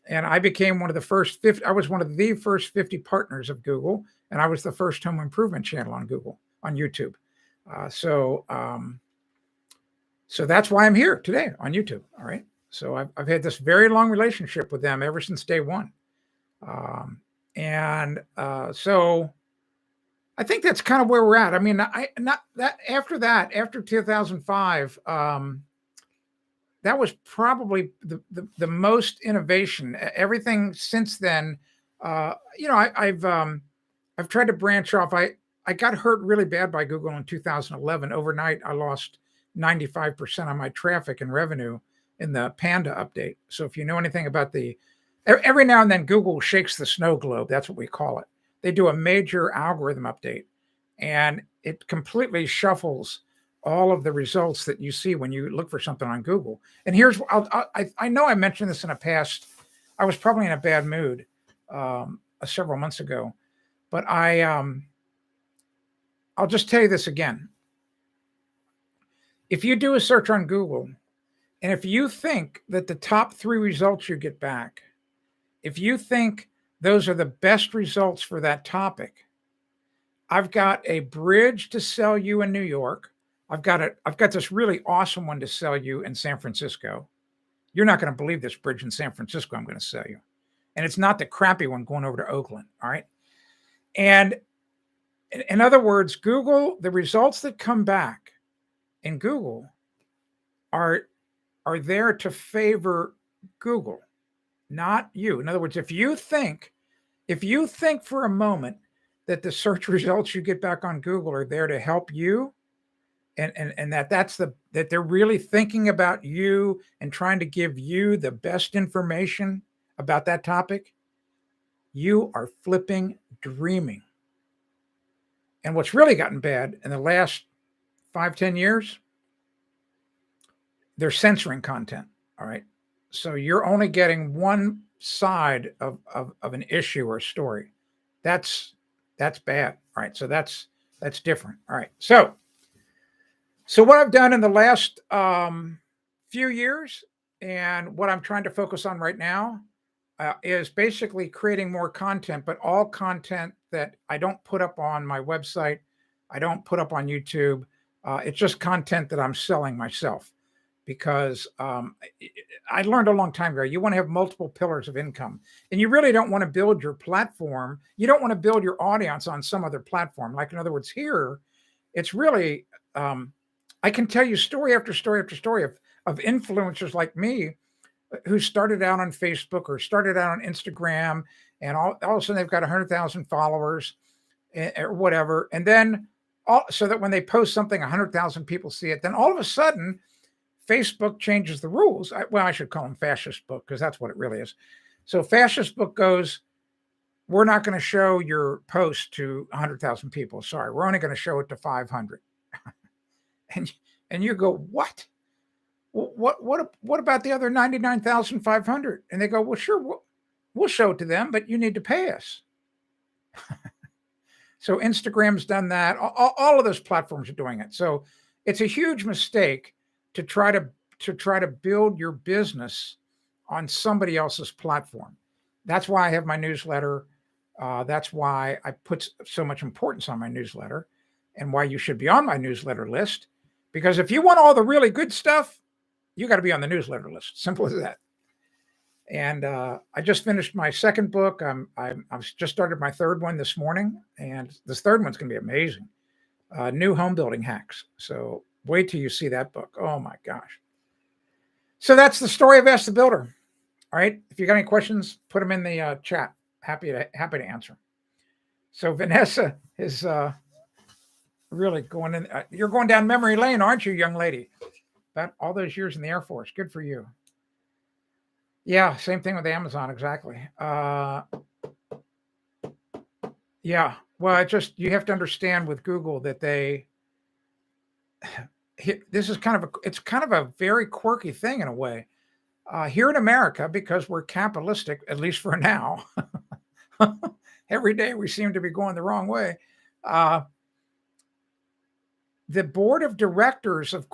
And I became one of the first 50. I was one of the first 50 partners of Google, and I was the first home improvement channel on YouTube. So that's why I'm here today on YouTube. All right. So I've had this very long relationship with them ever since day one. So I think that's kind of where we're at. I mean, after 2005, that was probably the most innovation. Everything since then, I've tried to branch off. I got hurt really bad by Google in 2011. Overnight, I lost 95% of my traffic and revenue in the Panda update. So if you know anything about every now and then Google shakes the snow globe. That's what we call it. They do a major algorithm update, and it completely shuffles all of the results that you see when you look for something on Google. And here's, I know I mentioned this in the past. I was probably in a bad mood several months ago, but I'll just tell you this again. If you do a search on Google, and if you think that the top 3 results you get back, if you think those are the best results for that topic, I've got a bridge to sell you in New York. I've got this really awesome one to sell you in San Francisco. You're not going to believe this bridge in San Francisco I'm going to sell you. And it's not the crappy one going over to Oakland. All right. And in other words, Google, the results that come back in Google are there to favor Google, not you. In other words, if you think for a moment that the search results you get back on Google are there to help you, and that they're really thinking about you and trying to give you the best information about that topic, you are flipping dreaming. And what's really gotten bad in the last 5-10 years, they're censoring content. All right. So you're only getting one side of an issue or a story. That's bad. All right. So that's different. All right. So what I've done in the last few years, and what I'm trying to focus on right now, is basically creating more content, but all content that I don't put up on my website, I don't put up on YouTube. It's just content that I'm selling myself, because I learned a long time ago, you want to have multiple pillars of income, and you really don't want to build your platform. You don't want to build your audience on some other platform. Like, in other words, here, it's really, I can tell you story after story after story of influencers like me who started out on Facebook or started out on Instagram, and all of a sudden they've got 100,000 followers, or whatever. And then so that when they post something, 100,000 people see it. Then all of a sudden, Facebook changes the rules. I should call them fascist book because that's what it really is. So fascist book goes, we're not going to show your post to 100,000 people. Sorry, we're only going to show it to 500. and you go, what? What about the other 99,500? And they go, well, sure, we'll show it to them, but you need to pay us. So Instagram's done that. All of those platforms are doing it. So it's a huge mistake to try to build your business on somebody else's platform. That's why I have my newsletter. That's why I put so much importance on my newsletter, and why you should be on my newsletter list. Because if you want all the really good stuff, you got to be on the newsletter list. Simple as that. And I just finished my second book. I've just started my third one this morning, and this third one's going to be amazing. New home building hacks. So wait till you see that book. Oh my gosh. So that's the story of Ask the Builder. All right. If you got any questions, put them in the chat. Happy to answer. So Vanessa is really going in. You're going down memory lane, aren't you, young lady? About all those years in the Air Force. Good for you. Yeah, same thing with Amazon, exactly. Yeah, well, you have to understand with Google that this is it's kind of a very quirky thing in a way. Here in America, because we're capitalistic, at least for now, every day we seem to be going the wrong way. The board of directors of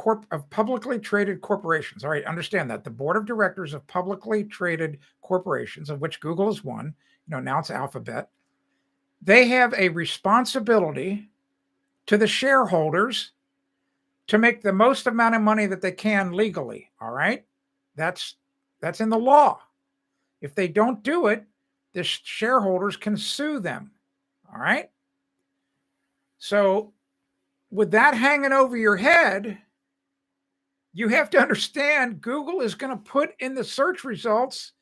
publicly traded corporations. All right, understand that the board of directors of publicly traded corporations, of which Google is one, now it's Alphabet, they have a responsibility to the shareholders to make the most amount of money that they can legally. All right, that's in the law. If they don't do it, the shareholders can sue them. All right, so with that hanging over your head, you have to understand Google is going to put in the search results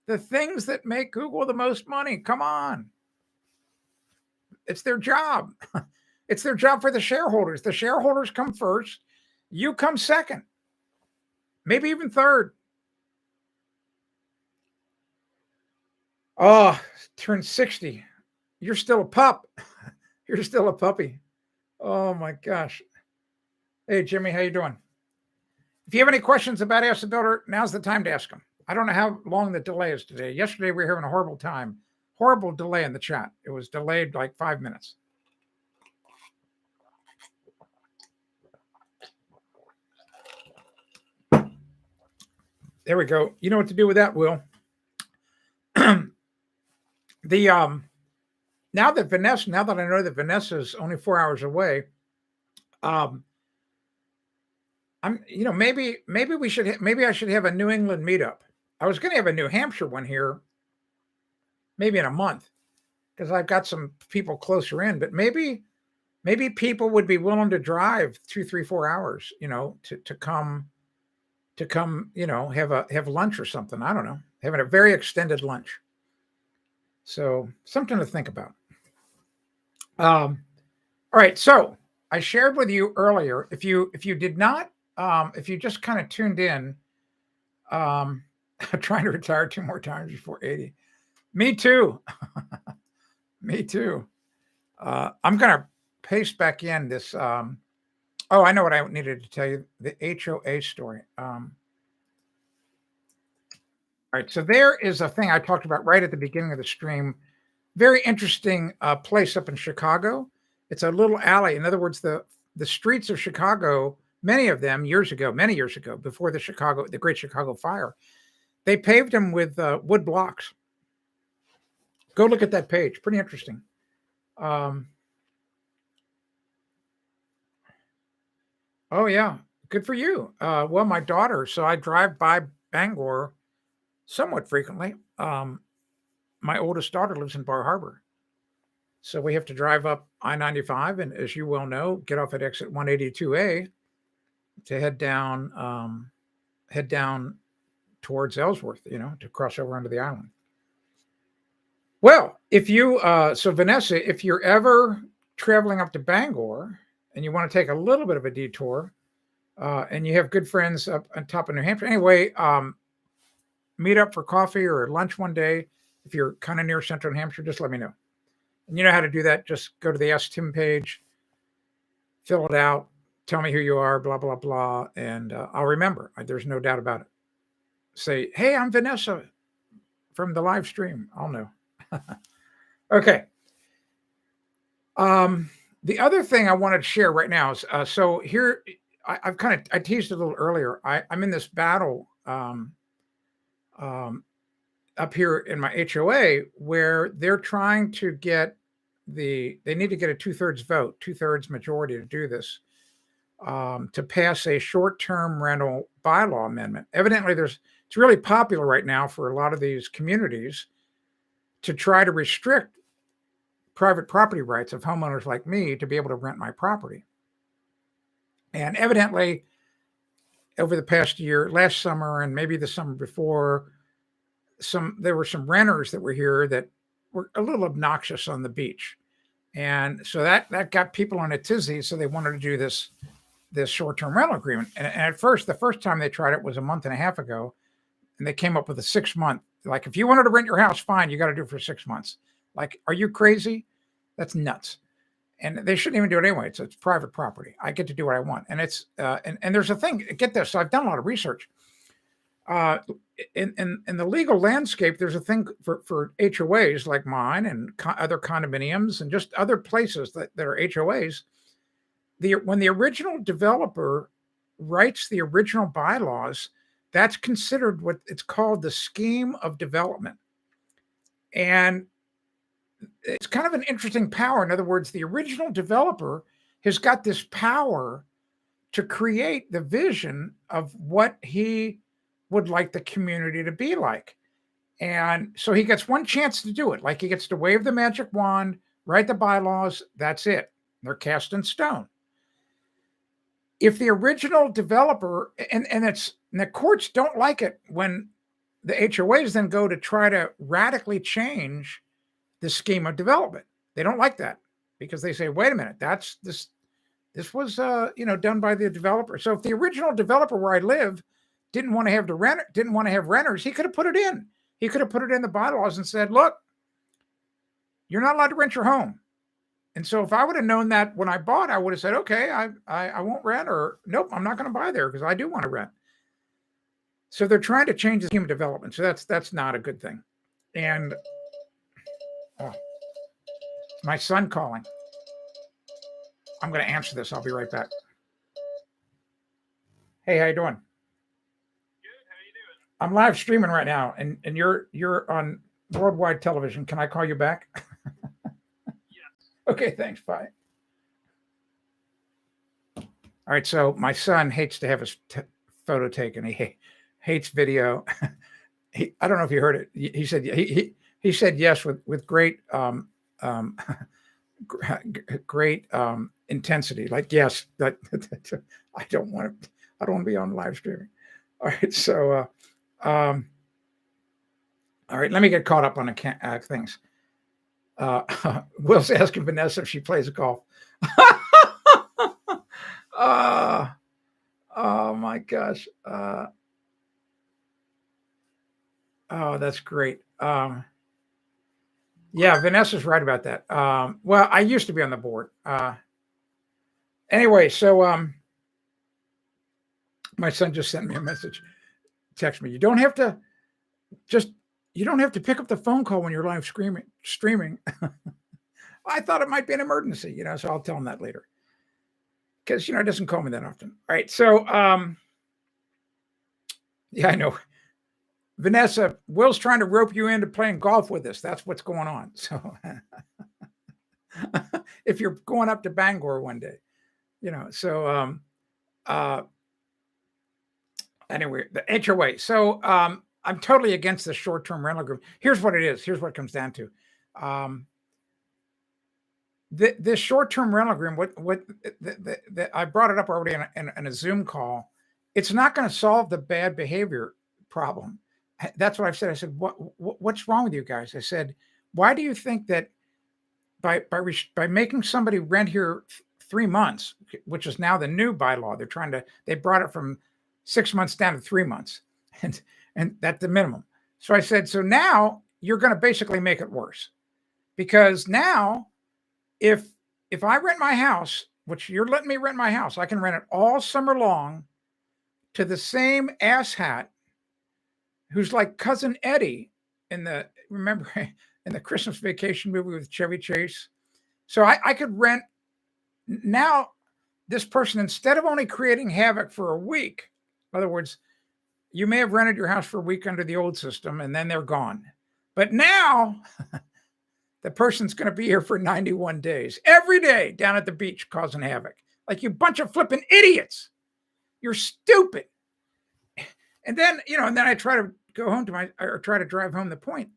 the things that make Google the most money. Come on. It's their job. It's their job for the shareholders. The shareholders come first. You come second, maybe even third. Oh, turned 60. You're still a pup. You're still a puppy. Oh my gosh. Hey, Jimmy, how you doing? If you have any questions about Ask the Builder, now's the time to ask them. I don't know how long the delay is today. Yesterday, we were having a horrible time. Horrible delay in the chat. It was delayed like 5 minutes. There we go. You know what to do with that, Will. Now that I know that Vanessa is only 4 hours away, maybe I should have a New England meetup. I was going to have a New Hampshire one here, maybe in a month, because I've got some people closer in. But maybe people would be willing to drive 2, 3, 4 hours, to come, have lunch or something. I don't know, having a very extended lunch. So something to think about. All right. So I shared with you earlier, if you did not, if you just kind of tuned in, trying to retire 2 more times before 80. Me too. Me too. I'm going to paste back in this. I know what I needed to tell you. The HOA story. All right. So there is a thing I talked about right at the beginning of the stream. Very interesting place up in Chicago. It's a little alley. In other words, the streets of Chicago, many of them many years ago, before the Great Chicago Fire, they paved them with wood blocks. Go look at that page. Pretty interesting. Oh yeah, good for you. Well, my daughter. So I drive by Bangor somewhat frequently. My oldest daughter lives in Bar Harbor. So we have to drive up I-95, and as you well know, get off at exit 182A to head down towards Ellsworth, to cross over onto the island. Well, if you, so Vanessa, if you're ever traveling up to Bangor and you want to take a little bit of a detour, and you have good friends up on top of New Hampshire, anyway, meet up for coffee or lunch one day. If you're kind of near Central New Hampshire, just let me know. And you know how to do that. Just go to the Ask Tim page, fill it out, tell me who you are, blah, blah, blah. And I'll remember. There's no doubt about it. Say, hey, I'm Vanessa from the live stream. I'll know. Okay. The other thing I wanted to share right now is, so here, I teased a little earlier. I'm in this battle up here in my HOA where they're trying to get they need to get a 2/3 vote, 2/3 majority to do this, to pass a short-term rental bylaw amendment. Evidently, it's really popular right now for a lot of these communities to try to restrict private property rights of homeowners like me to be able to rent my property. And evidently, over the past year, last summer and maybe the summer before, there were some renters that were here that were a little obnoxious on the beach. And so that got people on a tizzy. So they wanted to do this short-term rental agreement. And at first, the first time they tried it was a month and a half ago. And they came up with a 6-month, like, if you wanted to rent your house, fine, you got to do it for 6 months. Like, are you crazy? That's nuts. And they shouldn't even do it anyway. It's private property. I get to do what I want. And it's, and there's a thing, get this. So I've done a lot of research. In the legal landscape, there's a thing for HOAs like mine and other condominiums and just other places that are HOAs. When the original developer writes the original bylaws, that's considered what it's called the scheme of development. And it's kind of an interesting power. In other words, the original developer has got this power to create the vision of what he would like the community to be like. And so he gets one chance to do it. Like, he gets to wave the magic wand, write the bylaws. That's it. They're cast in stone. If the original developer, and the courts don't like it when the HOAs then go to try to radically change the scheme of development. They don't like that because they say, wait a minute, this was done by the developer. So if the original developer where I live didn't want to have renters, he could have put it in. He could have put it in the bylaws and said, look, you're not allowed to rent your home. And so if I would have known that when I bought, I would have said, okay, I won't rent, or nope, I'm not going to buy there because I do want to rent. So they're trying to change the scheme of development. So that's not a good thing. And my son calling. I'm going to answer this. I'll be right back. Hey, how you doing? Good. How you doing? I'm live streaming right now, and you're on worldwide television. Can I call you back? Yes. Okay, thanks. Bye. All right. So my son hates to have his photo taken. He hates video. I don't know if you heard it. He said he said yes with great great intensity. Like, yes, that I don't want to be on live streaming. All right. So all right, let me get caught up on the things. Will's asking Vanessa if she plays golf. Oh my gosh. Oh, that's great. Yeah, Vanessa's right about that. Well, I used to be on the board. Anyway, so my son just sent me a message, text me. You don't have to pick up the phone call when you're live streaming. I thought it might be an emergency, so I'll tell him that later. Because, it doesn't call me that often. All right. So, yeah, I know. Vanessa, Will's trying to rope you into playing golf with us. That's what's going on. So if you're going up to Bangor one day, so, anyway, the HOA. So, I'm totally against the short-term rental agreement. Here's what it is. Here's what it comes down to. This short-term rental agreement, I brought it up already in a Zoom call. It's not going to solve the bad behavior problem. That's what I've said. I said, what's wrong with you guys? I said, Why do you think that by making somebody rent here 3 months, which is now the new bylaw, they brought it from 6 months down to 3 months, and that's the minimum. So I said, so now you're going to basically make it worse, because now if I rent my house, which you're letting me rent my house, I can rent it all summer long to the same asshat who's like Cousin Eddie remember in the Christmas Vacation movie with Chevy Chase. So I could rent now this person, instead of only creating havoc for a week. In other words, you may have rented your house for a week under the old system and then they're gone. But now the person's going to be here for 91 days, every day down at the beach causing havoc. Like, you bunch of flipping idiots. You're stupid. And then, and then I try to go home try to drive home the point.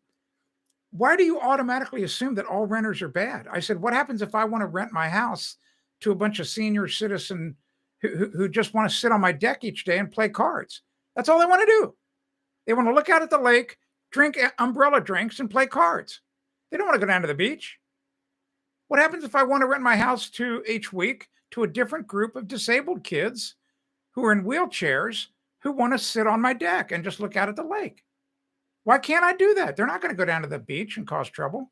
Why do you automatically assume that all renters are bad? I said, what happens if I want to rent my house to a bunch of senior citizens who just want to sit on my deck each day and play cards? That's all they want to do. They want to look out at the lake, drink umbrella drinks, and play cards. They don't want to go down to the beach. What happens if I want to rent my house each week to a different group of disabled kids who are in wheelchairs who want to sit on my deck and just look out at the lake? Why can't I do that? They're not going to go down to the beach and cause trouble.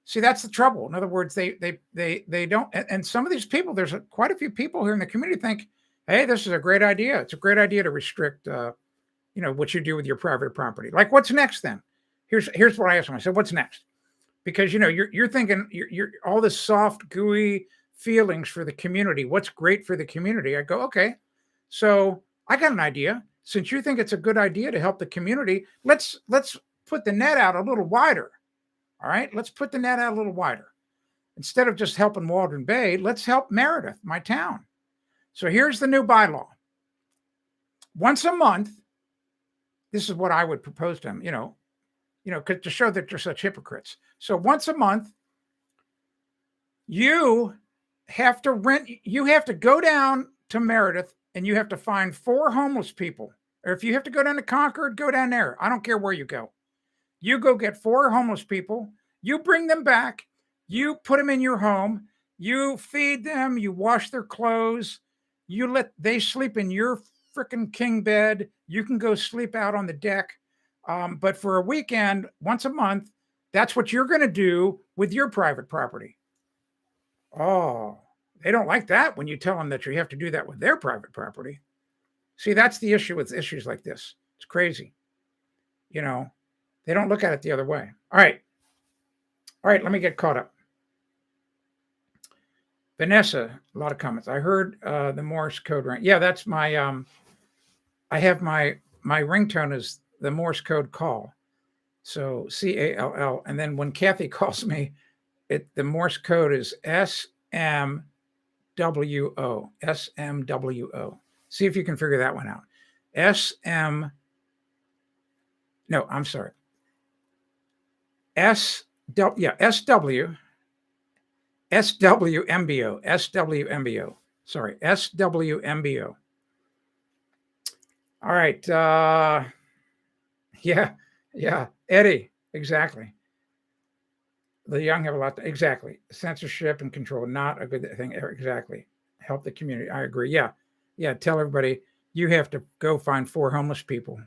See, that's the trouble. In other words, they don't. And some of these people, there's quite a few people here in the community think, hey, this is a great idea. It's a great idea to restrict, what you do with your private property. Like, what's next then? Here's what I asked them. I said, what's next? Because, you're thinking you're all this soft, gooey feelings for the community. What's great for the community? I go, okay, so I got an idea. Since you think it's a good idea to help the community, let's put the net out a little wider. All right, let's put the net out a little wider. Instead of just helping Waldron Bay, let's help Meredith, my town. So here's the new bylaw. Once a month, this is what I would propose to them, to show that you're such hypocrites. So once a month, you have to go down to Meredith and you have to find 4 homeless people. Or if you have to go down to Concord, go down there. I don't care where you go. You go get 4 homeless people. You bring them back. You put them in your home. You feed them. You wash their clothes. They sleep in your freaking king bed. You can go sleep out on the deck. But for a weekend, once a month, that's what you're going to do with your private property. Oh, they don't like that when you tell them that you have to do that with their private property. See, that's the issue with issues like this. It's crazy. They don't look at it the other way. All right, let me get caught up. Vanessa, a lot of comments. I heard the Morse code ring. Yeah, that's my, I have my ringtone is the Morse code call. So CALL. And then when Kathy calls me, the Morse code is SMWO. SMWO. See if you can figure that one out. SWMBO. Sorry, SWMBO. All right. Yeah. Eddie, exactly. The young have a lot exactly. Censorship and control, not a good thing. Exactly. Help the community. I agree. Yeah. Tell everybody you have to go find 4 homeless people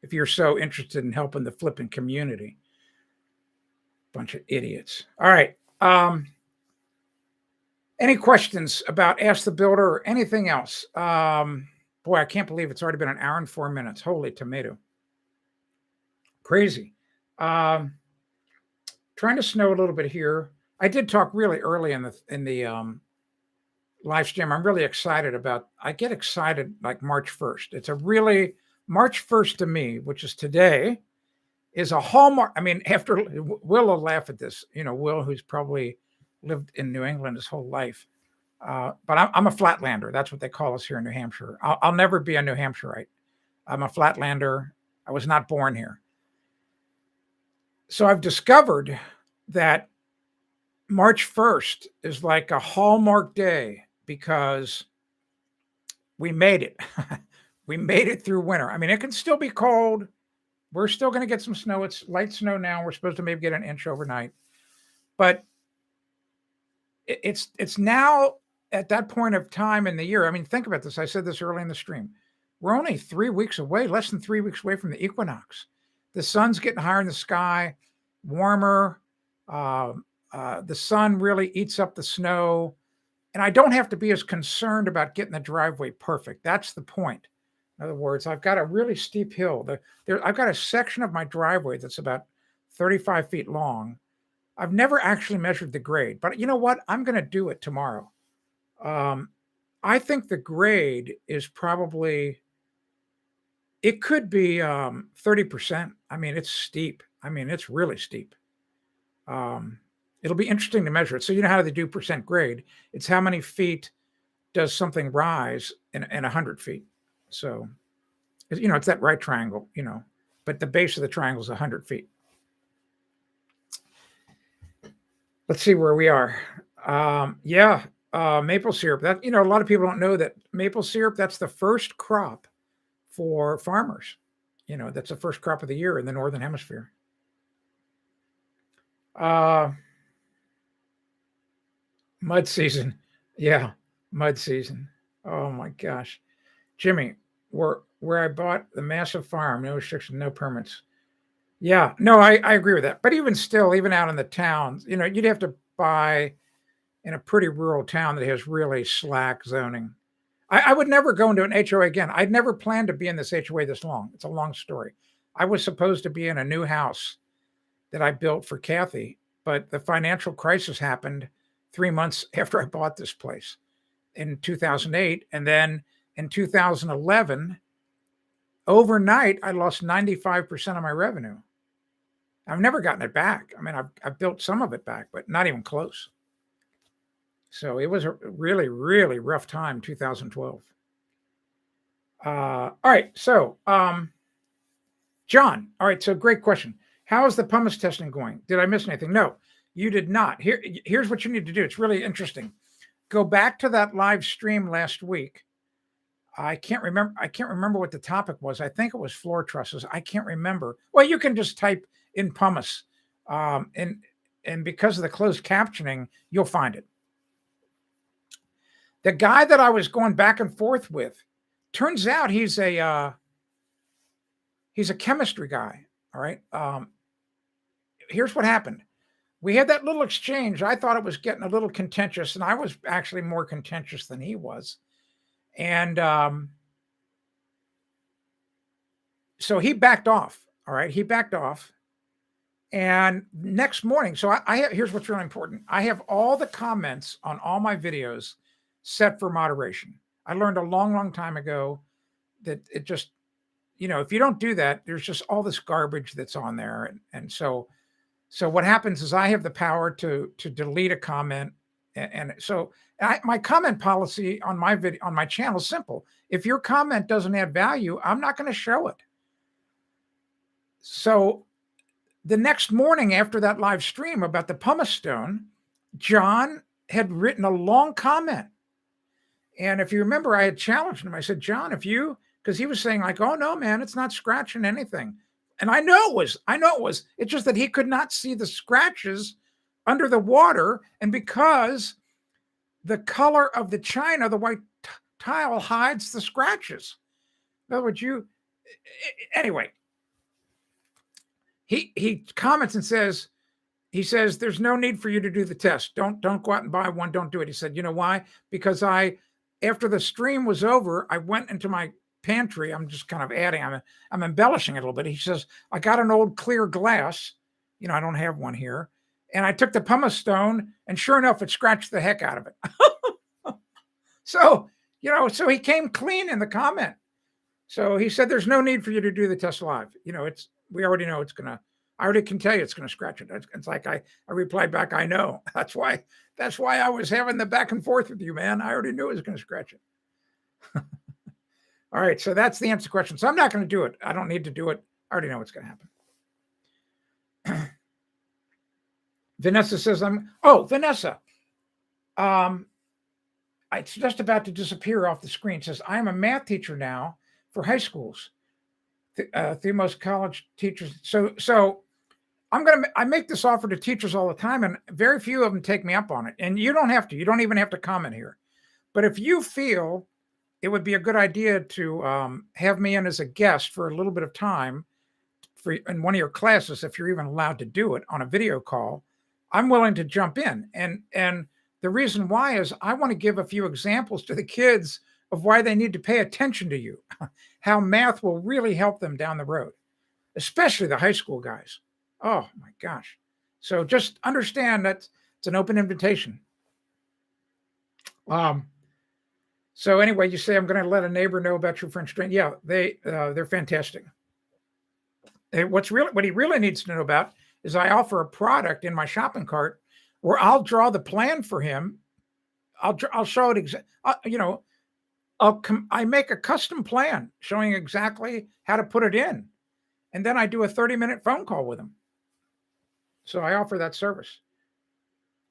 if you're so interested in helping the flipping community. Bunch of idiots. All right. Any questions about Ask the Builder or anything else? Boy, I can't believe it's already been an hour and 4 minutes. Holy tomato. Crazy. Trying to snow a little bit here. I did talk really early in the live stream. I'm really excited I get excited like March 1st. It's March 1st to me, which is today, is a hallmark. I mean, after Will will laugh at this, Will, who's probably lived in New England his whole life. But I'm a flatlander. That's what they call us here in New Hampshire. I'll never be a New Hampshireite. I'm a flatlander. I was not born here. So I've discovered that March 1st is like a hallmark day because we made it. We made it through winter. I mean, it can still be cold. We're still going to get some snow. It's light snow now. We're supposed to maybe get an inch overnight, but it's now at that point of time in the year. I mean, think about this. I said this early in the stream. We're only 3 weeks away, less than 3 weeks away from the equinox. The sun's getting higher in the sky, warmer. The sun really eats up the snow. And I don't have to be as concerned about getting the driveway perfect. That's the point. In other words, I've got a really steep hill. I've got a section of my driveway that's about 35 feet long. I've never actually measured the grade, but you know what? I'm going to do it tomorrow. I think the grade is probably, it could be 30%. I mean, it's steep. I mean, it's really steep. It'll be interesting to measure it. So you know how they do percent grade. It's how many feet does something rise in 100 feet. So, you know, it's that right triangle, you know, but the base of the triangle is 100 feet. Let's see where we are. Maple syrup. That, you know, a lot of people don't know that maple syrup, that's the first crop for farmers. You know, that's the first crop of the year in the Northern Hemisphere. Mud season. Yeah, mud season. Oh my gosh. Jimmy, where I bought the massive farm, no restrictions, no permits. Yeah, no, I agree with that. But even still, even out in the towns, you know, you'd have to buy in a pretty rural town that has really slack zoning. I would never go into an HOA again. I'd never planned to be in this HOA this long. It's a long story. I was supposed to be in a new house that I built for Kathy, but the financial crisis happened 3 months after I bought this place in 2008. And then in 2011, overnight, I lost 95% of my revenue. I've never gotten it back. I mean, I've built some of it back, but not even close. So it was a really, really rough time, 2012. All right. So, John, all right. So great question. How is the pumice testing going? Did I miss anything? No, you did not. Here's what you need to do. It's really interesting. Go back to that live stream last week. I can't remember what the topic was. I think it was floor trusses. I can't remember. Well, you can just type in pumice, and because of the closed captioning, you'll find it. The guy that I was going back and forth with, turns out he's a chemistry guy. All right. Here's what happened. We had that little exchange. I thought it was getting a little contentious, and I was actually more contentious than he was. And so he backed off. All right. He backed off. And next morning, so here's what's really important. I have all the comments on all my videos set for moderation. I learned a long, long time ago that it just, you know, if you don't do that, there's just all this garbage that's on there. And so what happens is I have the power to delete a comment. And so my comment policy on my video, on my channel is simple. If your comment doesn't add value, I'm not going to show it. So the next morning after that live stream about the pumice stone, John had written a long comment. And if you remember, I had challenged him. I said, John, because he was saying like, oh no, man, it's not scratching anything. And I know it was. It's just that he could not see the scratches under the water. And because the color of the china, the white tile hides the scratches. In other words, anyway, he comments and says, there's no need for you to do the test. Don't go out and buy one. Don't do it. He said, you know why? Because after the stream was over, I went into my pantry. I'm just kind of adding, I'm embellishing it a little bit. He says, I got an old clear glass. You know, I don't have one here. And I took the pumice stone, and sure enough, it scratched the heck out of it. So he came clean in the comment. So he said, there's no need for you to do the test live. You know, we already know I already can tell you it's going to scratch it. It's like I replied back, I know. That's why I was having the back and forth with you, man. I already knew it was going to scratch it. All right. So that's the answer to the question. So I'm not going to do it. I don't need to do it. I already know what's going to happen. Vanessa says, Vanessa, it's just about to disappear off the screen. It says, I'm a math teacher now for high schools. The most college teachers. So I make this offer to teachers all the time, and very few of them take me up on it. And you don't have to. You don't even have to comment here. But if you feel it would be a good idea to have me in as a guest for a little bit of time in one of your classes, if you're even allowed to do it on a video call, I'm willing to jump in. And the reason why is I want to give a few examples to the kids of why they need to pay attention to you, how math will really help them down the road, especially the high school guys. Oh my gosh. So just understand that it's an open invitation. So anyway, you say I'm going to let a neighbor know about your French drain. Yeah, they're fantastic. And what he really needs to know about is I offer a product in my shopping cart where I'll draw the plan for him. I'll show it I make a custom plan showing exactly how to put it in, and then I do a 30-minute phone call with him. So I offer that service.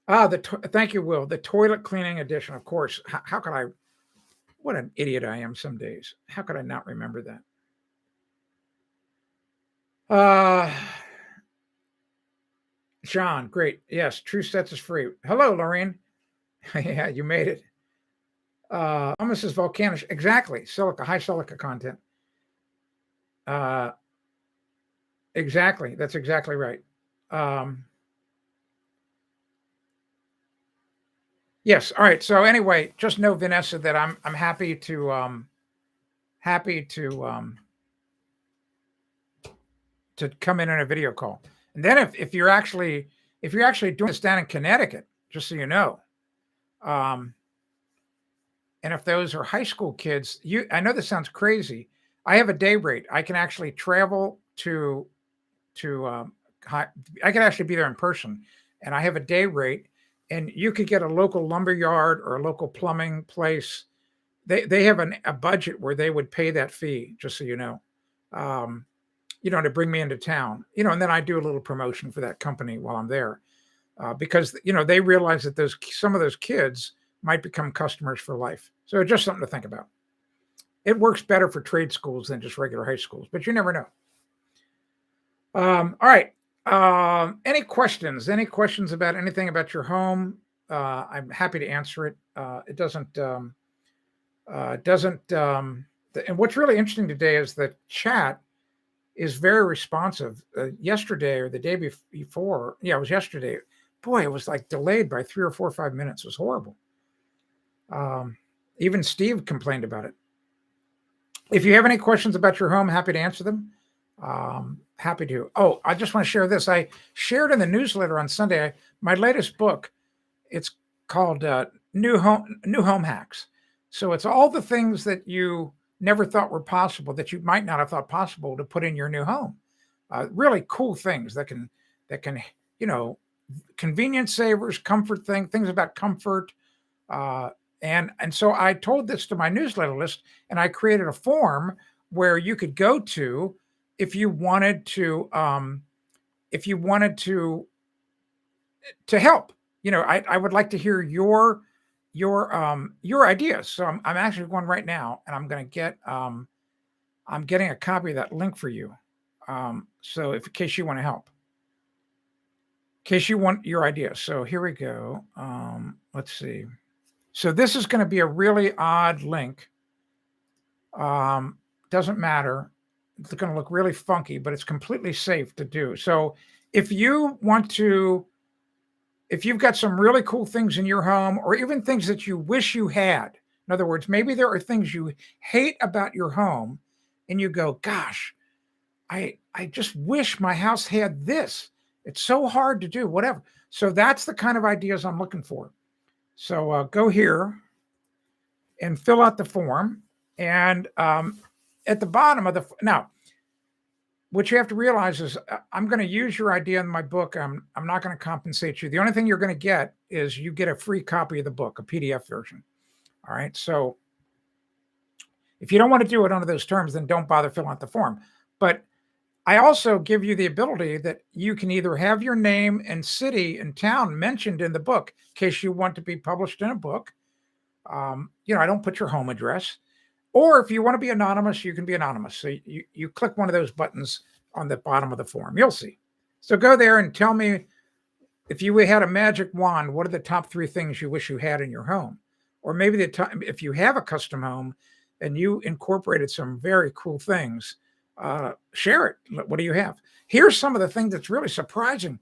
Thank you, Will. The toilet cleaning edition, of course. How could I? What an idiot I am some days. How could I not remember that? John, great. Yes, True Sets is free. Hello, Lorraine. Yeah, you made it. Almost as volcanic. Exactly. High silica content. Exactly. That's exactly right. Yes. All right. So anyway, just know, Vanessa, that I'm happy to come in on a video call. And then if you're actually doing this down in Connecticut, just so you know, and if those are high school kids, I know this sounds crazy. I have a day rate. I can actually travel to I can actually be there in person, and I have a day rate. And you could get a local lumber yard or a local plumbing place. They have a budget where they would pay that fee, just so you know. To bring me into town, and then I do a little promotion for that company while I'm there, because they realize that some of those kids might become customers for life. So it's just something to think about. It works better for trade schools than just regular high schools, but you never know. All right. Any questions? Any questions about anything about your home? I'm happy to answer it. It doesn't. And what's really interesting today is that chat is very responsive. Yesterday or the day before, it was yesterday. Boy, it was like delayed by 3 or 4 or 5 minutes. It was horrible. Even Steve complained about it. If you have any questions about your home, happy to answer them. Happy to. Oh, I just want to share this. I shared in the newsletter on Sunday my latest book. It's called New Home Hacks. So it's all the things that you never thought were possible, that you might not have thought possible to put in your new home. Really cool things that can convenience savers, comfort things about comfort. And so I told this to my newsletter list, and I created a form where you could go to if you wanted to help. I would like to hear your ideas. So I'm actually going right now, and I'm going to get I'm getting a copy of that link for you. So in case you want to help, in case you want your ideas. So here we go. Let's see. So this is going to be a really odd link. Doesn't matter. It's going to look really funky, but it's completely safe to do. So if you've got some really cool things in your home, or even things that you wish you had, in other words, maybe there are things you hate about your home and you go, gosh, I just wish my house had this. It's so hard to do, whatever. So that's the kind of ideas I'm looking for. So go here and fill out the form. And at the bottom of now, what you have to realize is I'm going to use your idea in my book. I'm not going to compensate you. The only thing you're going to get is you get a free copy of the book, a PDF version. All right. So if you don't want to do it under those terms, then don't bother filling out the form. But I also give you the ability that you can either have your name and city and town mentioned in the book in case you want to be published in a book. I don't put your home address. Or if you want to be anonymous, you can be anonymous. So you click one of those buttons on the bottom of the form. You'll see. So go there and tell me, if you had a magic wand, what are the top 3 things you wish you had in your home? Or maybe if you have a custom home and you incorporated some very cool things, share it. What do you have? Here's some of the things that's really surprising.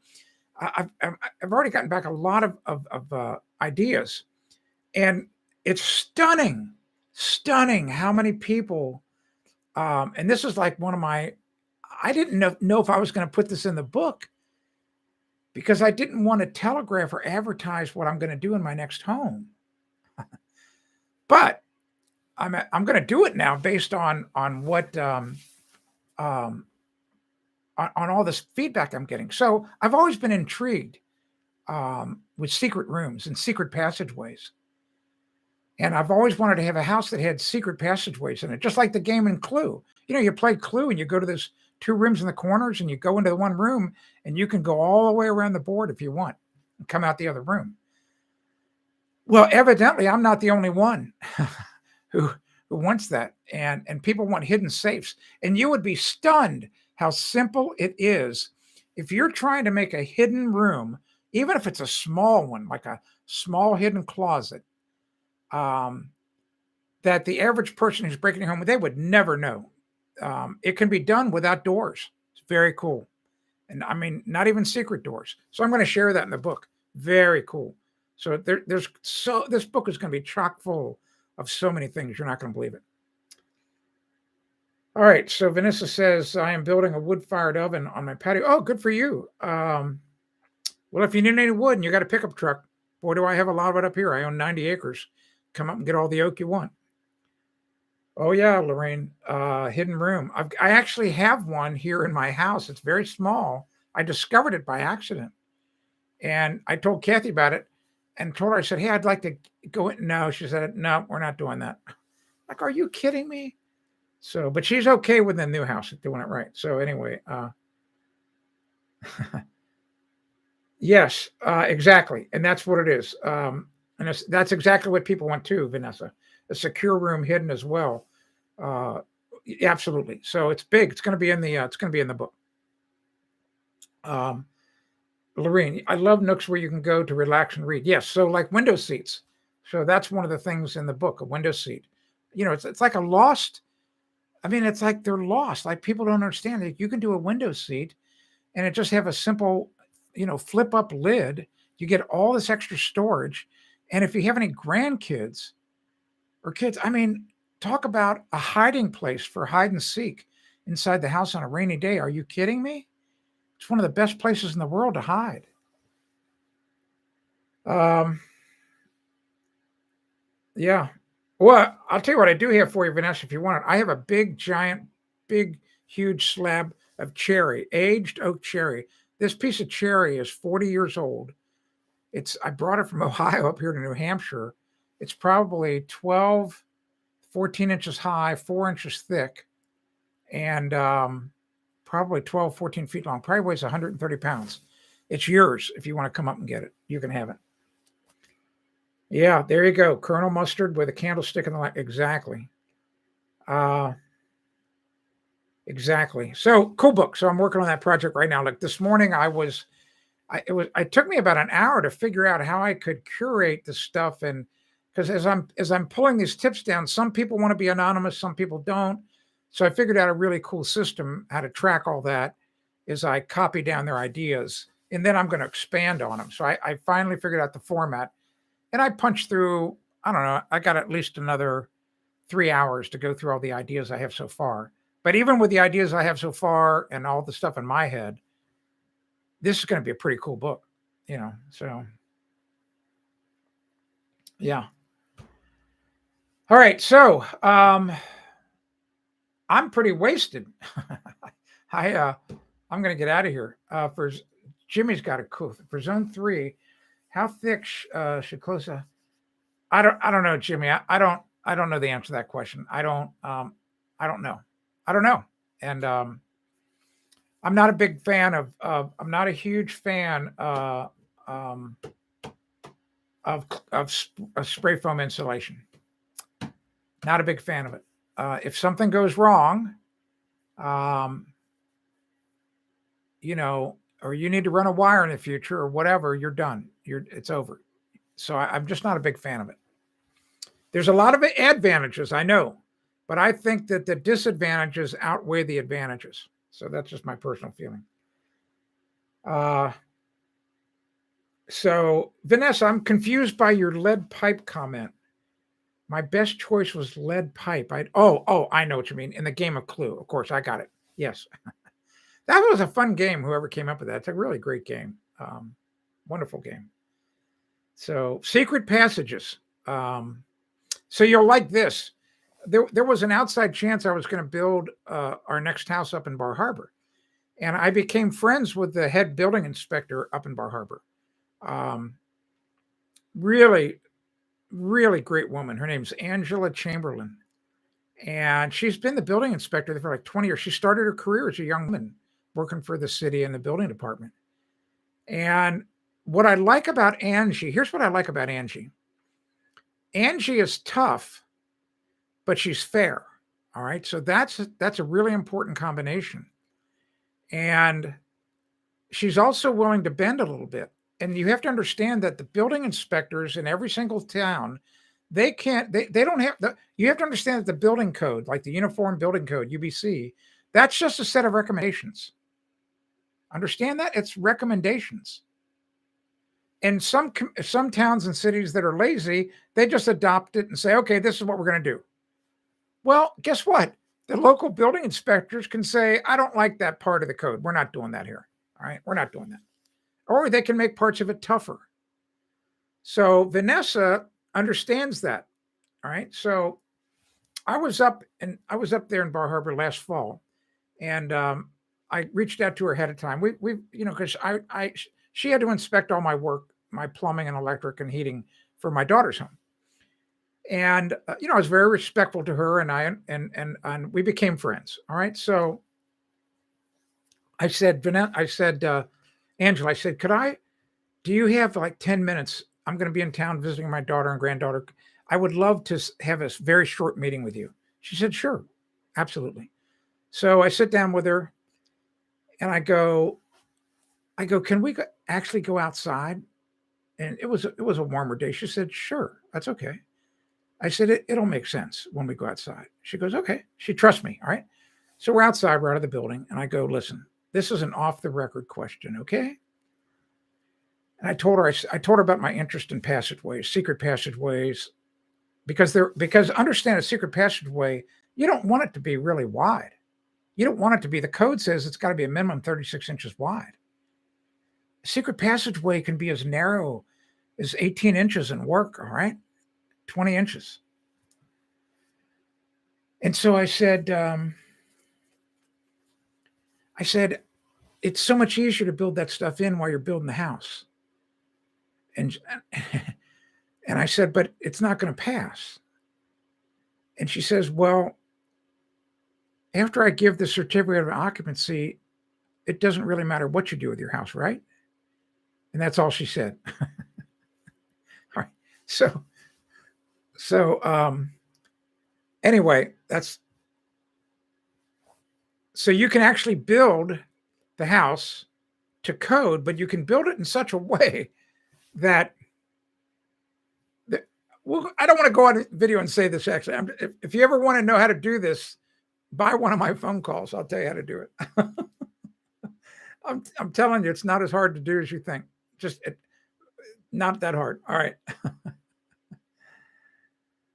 I've already gotten back a lot of ideas, and it's stunning how many people. And this is like one of my. I didn't know if I was going to put this in the book, because I didn't want to telegraph or advertise what I'm going to do in my next home. But I'm going to do it now based on what on all this feedback I'm getting. So I've always been intrigued with secret rooms and secret passageways. And I've always wanted to have a house that had secret passageways in it, just like the game in Clue. You play Clue and you go to those 2 rooms in the corners and you go into the one room and you can go all the way around the board if you want and come out the other room. Well, evidently, I'm not the only one who wants that. And people want hidden safes. And you would be stunned how simple it is. If you're trying to make a hidden room, even if it's a small one, like a small hidden closet, that the average person who's breaking your home, they would never know. It can be done without doors. It's very cool. And I mean, not even secret doors. So I'm going to share that in the book. Very cool. So this book is going to be chock full of so many things. You're not going to believe it. All right. So Vanessa says, I am building a wood-fired oven on my patio. Oh, good for you. Well, if you need any wood and you got a pickup truck, boy, do I have a lot of it up here. I own 90 acres. Come up and get all the oak you want. Oh yeah, Lorraine, hidden room. I actually have one here in my house. It's very small. I discovered it by accident. And I told Kathy about it and told her, I said, hey, I'd like to go in. No, she said, no, we're not doing that. Like, are you kidding me? So, but she's okay with the new house doing it right. So anyway, yes, exactly. And that's what it is. And that's exactly what people want too, Vanessa. A secure room hidden as well. Absolutely. So it's big. It's going to be in the book. Lorraine, I love nooks where you can go to relax and read. Yes. So like window seats. So that's one of the things in the book, a window seat. It's like a lost. I mean, it's like they're lost. Like people don't understand that you can do a window seat and it just have a simple, flip up lid. You get all this extra storage. And if you have any grandkids or kids, I mean, talk about a hiding place for hide and seek inside the house on a rainy day. Are you kidding me? It's one of the best places in the world to hide. Yeah. Well, I'll tell you what I do have for you, Vanessa, if you want it. I have a big, giant, big, huge slab of cherry, aged oak cherry. This piece of cherry is 40 years old. I brought it from Ohio up here to New Hampshire. It's probably 14 inches high, 4 inches thick, and probably 12, 14 feet long. Probably weighs 130 pounds. It's yours if you want to come up and get it. You can have it. Yeah, there you go. Colonel Mustard with a candlestick in the light. Exactly. Exactly. So cool book. So I'm working on that project right now. Like this morning, it took me about an hour to figure out how I could curate the stuff. And because as I'm pulling these tips down, some people want to be anonymous, some people don't. So I figured out a really cool system how to track all that is I copy down their ideas and then I'm going to expand on them. So I finally figured out the format and I punched through, I don't know, I got at least another 3 hours to go through all the ideas I have so far. But even with the ideas I have so far and all the stuff in my head, this is going to be a pretty cool book, so yeah. All right. So, I'm pretty wasted. I'm going to get out of here. Jimmy's got a cool for zone 3. How thick should close a, I don't know, Jimmy. I don't know the answer to that question. I don't know. And, I'm not a big fan I'm not a huge fan of spray foam insulation. Not a big fan of it. if something goes wrong, or you need to run a wire in the future or whatever, you're done. It's over. So I'm just not a big fan of it. There's a lot of advantages, I know, but I think that the disadvantages outweigh the advantages. So that's just my personal feeling. So Vanessa, I'm confused by your lead pipe comment. My best choice was lead pipe. I know what you mean. In the game of Clue. Of course, I got it. Yes. That was a fun game, whoever came up with that. It's a really great game. Wonderful game. So secret passages. So you'll like this. There was an outside chance I was going to build our next house up in Bar Harbor. And I became friends with the head building inspector up in Bar Harbor. Really, really great woman. Her name's Angela Chamberlain. And she's been the building inspector for like 20 years. She started her career as a young woman working for the city in the building department. And what I like about Angie, here's what I like about Angie. Angie is tough, but she's fair. All right. So that's a really important combination. And she's also willing to bend a little bit. And you have to understand that the building inspectors in every single town, they don't have you have to understand that the building code, like the Uniform Building Code, UBC, that's just a set of recommendations. Understand that? It's recommendations. And some towns and cities that are lazy, they just adopt it and say, okay, this is what we're going to do. Well, guess what? The local building inspectors can say, I don't like that part of the code. We're not doing that here. All right. We're not doing that. Or they can make parts of it tougher. So Vanessa understands that. All right. So I was up there in Bar Harbor last fall, and I reached out to her ahead of time. We because she had to inspect all my work, my plumbing and electric and heating for my daughter's home. And I was very respectful to her, and we became friends. All right. So I said, Angela, I said, do you have like 10 minutes? I'm going to be in town visiting my daughter and granddaughter. I would love to have a very short meeting with you. She said, sure, absolutely. So I sit down with her and I go, can we actually go outside? And it was a warmer day. She said, sure, that's okay. I said, it'll make sense when we go outside. She goes, okay. She trusts me. All right. So we're outside, we're out of the building. And I go, listen, this is an off the record question. Okay. And I told her about my interest in passageways, secret passageways, because understand a secret passageway, you don't want it to be really wide. You don't want it to be, the code says it's got to be a minimum 36 inches wide. A secret passageway can be as narrow as 18 inches and work, all right? 20 inches. And so I said, it's so much easier to build that stuff in while you're building the house. And I said, but it's not going to pass. And she says, well, after I give the certificate of occupancy, it doesn't really matter what you do with your house, right? And that's all she said. All right. So anyway, so you can actually build the house to code, but you can build it in such a way that well, I don't want to go on video and say this actually. If you ever want to know how to do this, buy one of my phone calls. I'll tell you how to do it. I'm telling you, it's not as hard to do as you think. Not that hard. All right.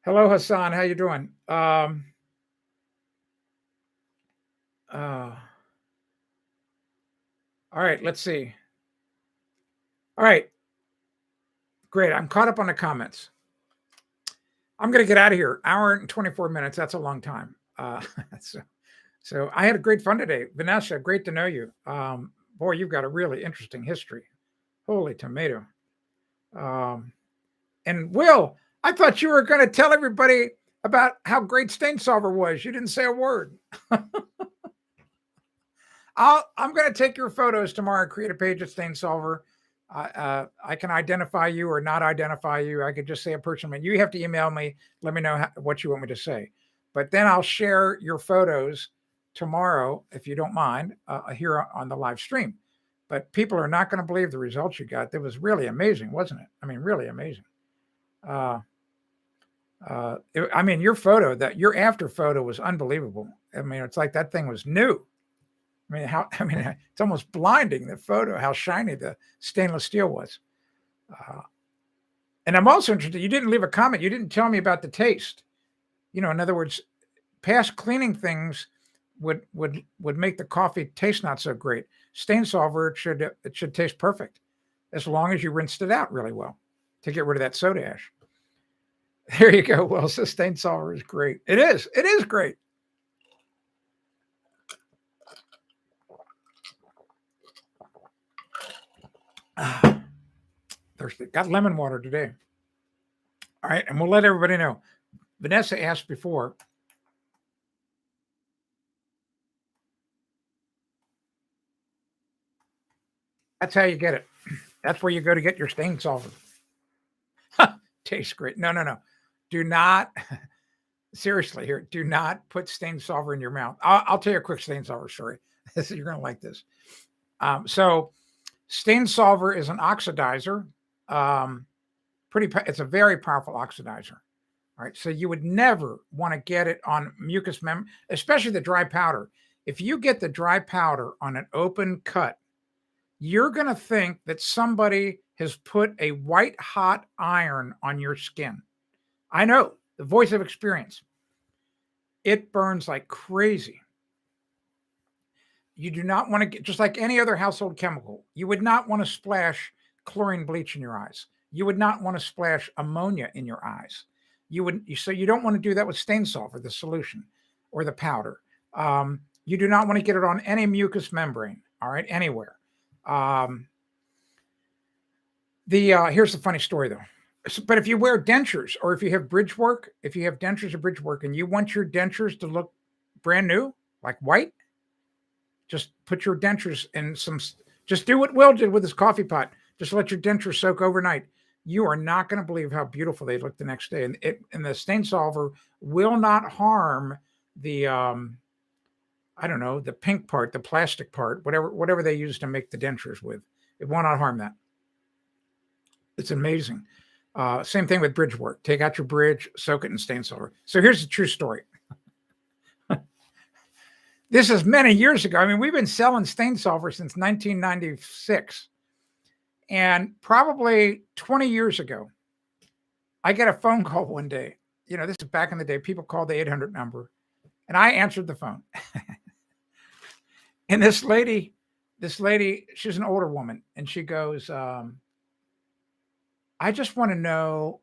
Hello, Hassan. How you doing? All right. Let's see. All right. Great. I'm caught up on the comments. I'm going to get out of here. Hour and 24 minutes. That's a long time. So I had a great fun today. Vanessa, great to know you. Boy, you've got a really interesting history. Holy tomato. And Will, I thought you were going to tell everybody about how great Stain Solver was. You didn't say a word. I'm going to take your photos tomorrow and create a page at Stain Solver. I can identify you or not identify you. I could just say a person. You have to email me. Let me know what you want me to say. but then I'll share your photos tomorrow, if you don't mind, here on the live stream. But people are not going to believe the results you got. That was really amazing, wasn't it? I mean, really amazing. I mean, your after photo was unbelievable. I mean, it's like that thing was new. I mean, it's almost blinding, the photo, how shiny the stainless steel was. And I'm also interested, you didn't leave a comment. You didn't tell me about the taste. In other words, past cleaning things would make the coffee taste not so great. Stain solver, it should taste perfect, as long as you rinsed it out really well to get rid of that soda ash. There you go. Well, so stain solver is great. It is great. Thirsty. Got lemon water today. All right, and we'll let everybody know. Vanessa asked before. That's how you get it. That's where you go to get your stain solver. Tastes great. No. Do not, seriously here, do not put stain solver in your mouth. I'll tell you a quick stain solver story. You're going to like this. So stain solver is an oxidizer. It's a very powerful oxidizer. All right. So you would never want to get it on mucous membrane, especially the dry powder. If you get the dry powder on an open cut, you're going to think that somebody has put a white hot iron on your skin. I know, the voice of experience. It burns like crazy. You do not want to get, just like any other household chemical, you would not want to splash chlorine bleach in your eyes. You would not want to splash ammonia in your eyes. So you don't want to do that with stain solver, the solution or the powder. You do not want to get it on any mucous membrane, all right, anywhere. Here's the funny story though. But if you wear dentures, or if you have bridge work, and you want your dentures to look brand new, like white, just put your dentures in just do what Will did with his coffee pot. Just let your dentures soak overnight. You are not going to believe how beautiful they look the next day. And the stain solver will not harm the, I don't know, the pink part, the plastic part, whatever they use to make the dentures with. It will not harm that. It's amazing. Same thing with bridge work. Take out your bridge, soak it in stain solver. So here's the true story. This is many years ago. I mean, we've been selling stain solver since 1996. And probably 20 years ago, I get a phone call one day. This is back in the day. People called the 800 number. And I answered the phone. And this lady, she's an older woman. And she goes, I just want to know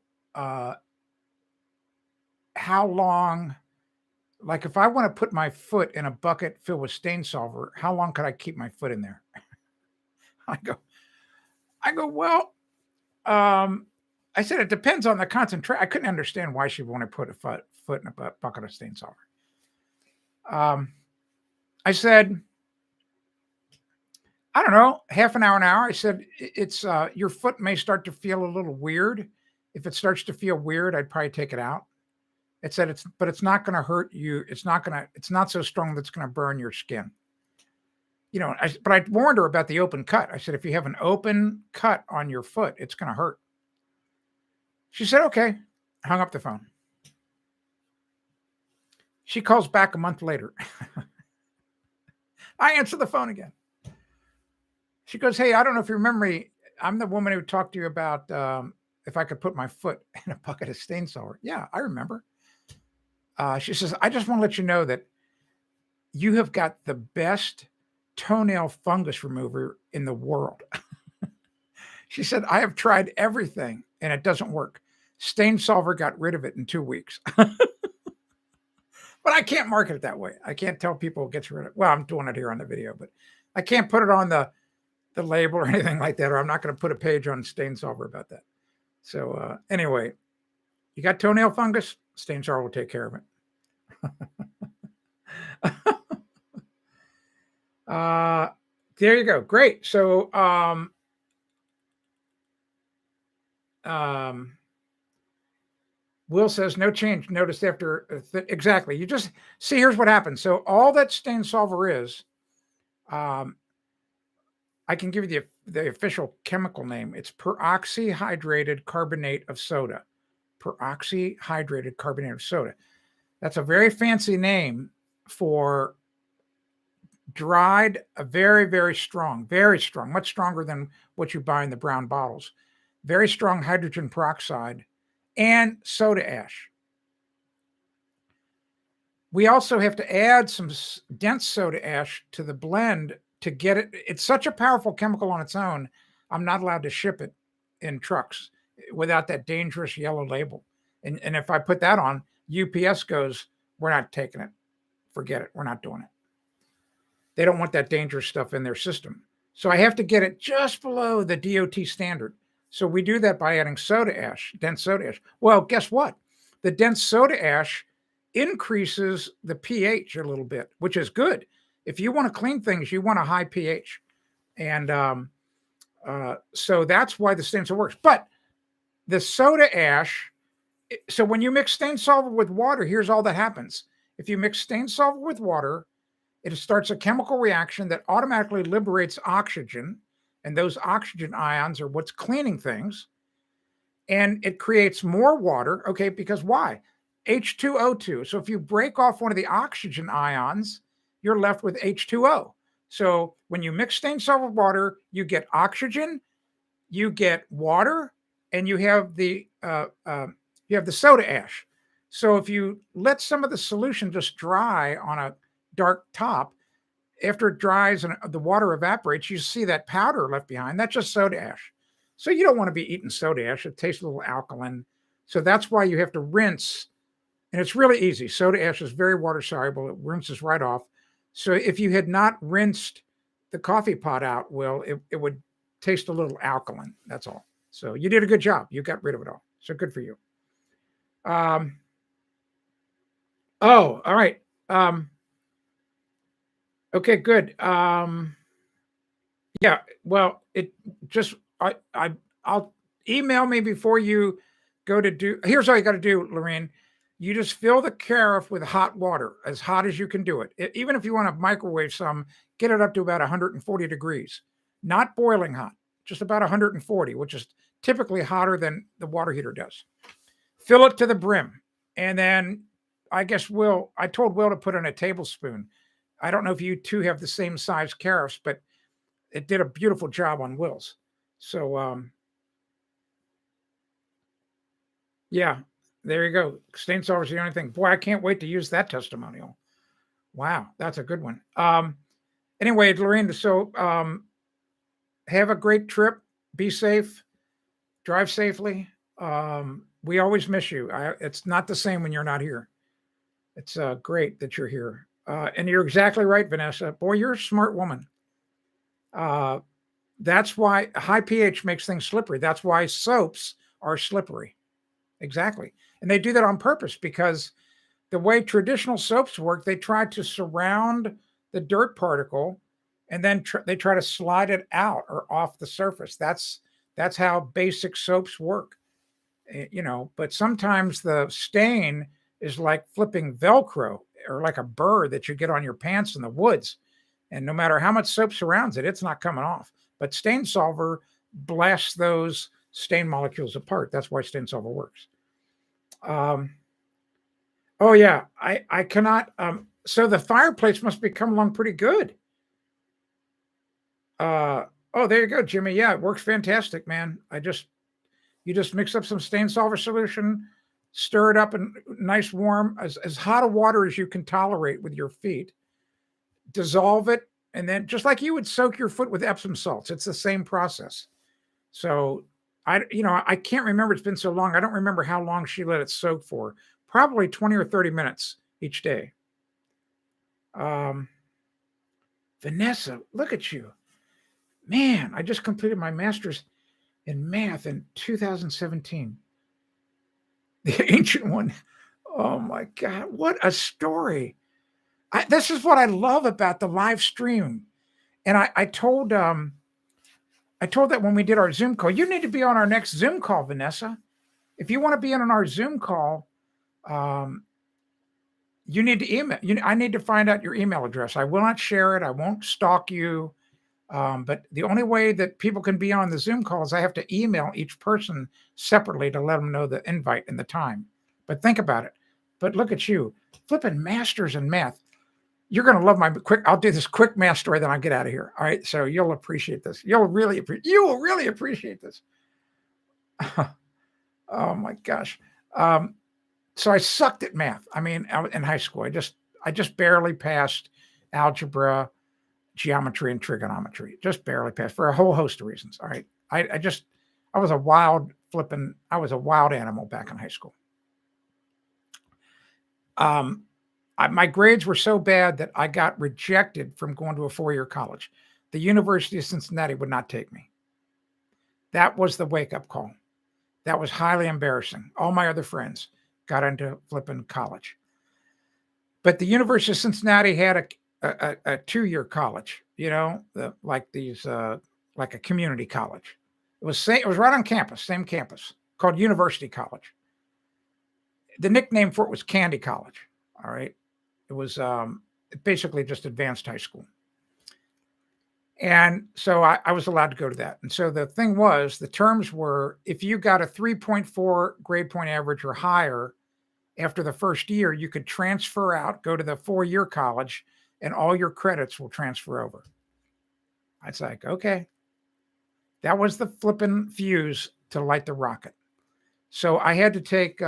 how long, like if I want to put my foot in a bucket filled with stain solver, how long could I keep my foot in there? I go, well, I said, it depends on the concentration. I couldn't understand why she wanted to put a foot in a bucket of stain solver. I said, I don't know, half an hour, an hour. I said, it's your foot may start to feel a little weird. If it starts to feel weird, I'd probably take it out. It said but it's not going to hurt you. It's not so strong that it's going to burn your skin. But I warned her about the open cut. I said, if you have an open cut on your foot, it's going to hurt. She said, okay. Hung up the phone. She calls back a month later. I answer the phone again. She goes, hey, I don't know if you remember me. I'm the woman who talked to you about if I could put my foot in a bucket of stain solver. Yeah, I remember. She says, I just want to let you know that you have got the best toenail fungus remover in the world. She said, I have tried everything and it doesn't work. Stain solver got rid of it in 2 weeks. But I can't market it that way. I can't tell people it gets rid of it. Well, I'm doing it here on the video, but I can't put it on the label or anything like that, or I'm not going to put a page on stain solver about that. So anyway, you got toenail fungus, stain solver will take care of it. There you go. Great. So Will says no change noticed after exactly. You just see, here's what happens. So all that stain solver is, I can give you the official chemical name. It's peroxyhydrated carbonate of soda. Peroxyhydrated carbonate of soda. That's a very fancy name for dried, very strong, much stronger than what you buy in the brown bottles. Very strong hydrogen peroxide and soda ash. We also have to add some dense soda ash to the blend to get it. It's such a powerful chemical on its own. I'm not allowed to ship it in trucks without that dangerous yellow label. And if I put that on, UPS goes, we're not taking it. Forget it. We're not doing it. They don't want that dangerous stuff in their system. So I have to get it just below the DOT standard. So we do that by adding soda ash, dense soda ash. Well, guess what? The dense soda ash increases the pH a little bit, which is good. If you want to clean things, you want a high pH. And so that's why the stain solver works. But the soda ash, so when you mix stain solver with water, here's all that happens. If you mix stain solver with water, it starts a chemical reaction that automatically liberates oxygen, and those oxygen ions are what's cleaning things. And it creates more water, okay, because why? H2O2. So if you break off one of the oxygen ions, you're left with H2O. So when you mix stain solver with water, you get oxygen, you get water, and you have the soda ash. So if you let some of the solution just dry on a dark top, after it dries and the water evaporates, you see that powder left behind. That's just soda ash. So you don't want to be eating soda ash. It tastes a little alkaline. So that's why you have to rinse. And it's really easy. Soda ash is very water soluble. It rinses right off. So if you had not rinsed the coffee pot out, Will, it would taste a little alkaline. That's all. So you did a good job. You got rid of it all. So good for you. Oh, all right. Okay, good. Yeah, well, it just I'll email me before you go to do. Here's all you got to do, Lorraine. You just fill the carafe with hot water, as hot as you can do it. Even if you want to microwave some, get it up to about 140 degrees, not boiling hot, just about 140, which is typically hotter than the water heater does. Fill it to the brim, and then I told Will to put in a tablespoon. I don't know if you two have the same size carafes, but it did a beautiful job on Will's. So, yeah, there you go. Stain solver is the only thing. Boy, I can't wait to use that testimonial. Wow, that's a good one. Anyway, Lorraine, so have a great trip. Be safe. Drive safely. We always miss you. It's not the same when you're not here. It's great that you're here. And you're exactly right, Vanessa. Boy, you're a smart woman. That's why high pH makes things slippery. That's why soaps are slippery. Exactly. And they do that on purpose because the way traditional soaps work, they try to surround the dirt particle and then they try to slide it out or off the surface. That's how basic soaps work. But sometimes the stain is like flipping Velcro or like a burr that you get on your pants in the woods. And no matter how much soap surrounds it, it's not coming off. But stain solver blasts those stain molecules apart. That's why stain solver works. Oh yeah, I cannot. So the fireplace must be coming along pretty good. Oh, there you go, Jimmy. Yeah, it works fantastic, man. You just mix up some stain solver solution, stir it up in nice warm, as hot a water as you can tolerate with your feet. Dissolve it, and then just like you would soak your foot with Epsom salts, it's the same process. So I can't remember. It's been so long. I don't remember how long she let it soak for. Probably 20 or 30 minutes each day. Vanessa, look at you. Man, I just completed my master's in math in 2017. The ancient one. Oh my God, what a story. This is what I love about the live stream. And I told that when we did our Zoom call, you need to be on our next Zoom call, Vanessa. If you want to be in on our Zoom call, um, you need to email. I need to find out your email address. I will not share it. I won't stalk you. But the only way that people can be on the Zoom call is I have to email each person separately to let them know the invite and the time. But think about it. But look at you, flipping masters in math. You're going to love my quick. I'll do this quick math story, then I'll get out of here. All right. So you'll appreciate this. You will really appreciate this. Oh my gosh. So I sucked at math. I mean, in high school, I just barely passed algebra, geometry, and trigonometry. Just barely passed for a whole host of reasons. All right. I was a wild animal back in high school. My grades were so bad that I got rejected from going to a 4-year college. The University of Cincinnati would not take me. That was the wake-up call. That was highly embarrassing. All my other friends got into flipping college. But the University of Cincinnati had a 2-year college, like a community college. It was right on campus, same campus, called University College. The nickname for it was Candy College. All right. It was basically just advanced high school. And so I was allowed to go to that. And so the thing was, the terms were, if you got a 3.4 grade point average or higher after the first year, you could transfer out, go to the 4-year college, and all your credits will transfer over. I was like, okay. That was the flipping fuse to light the rocket. So I had to take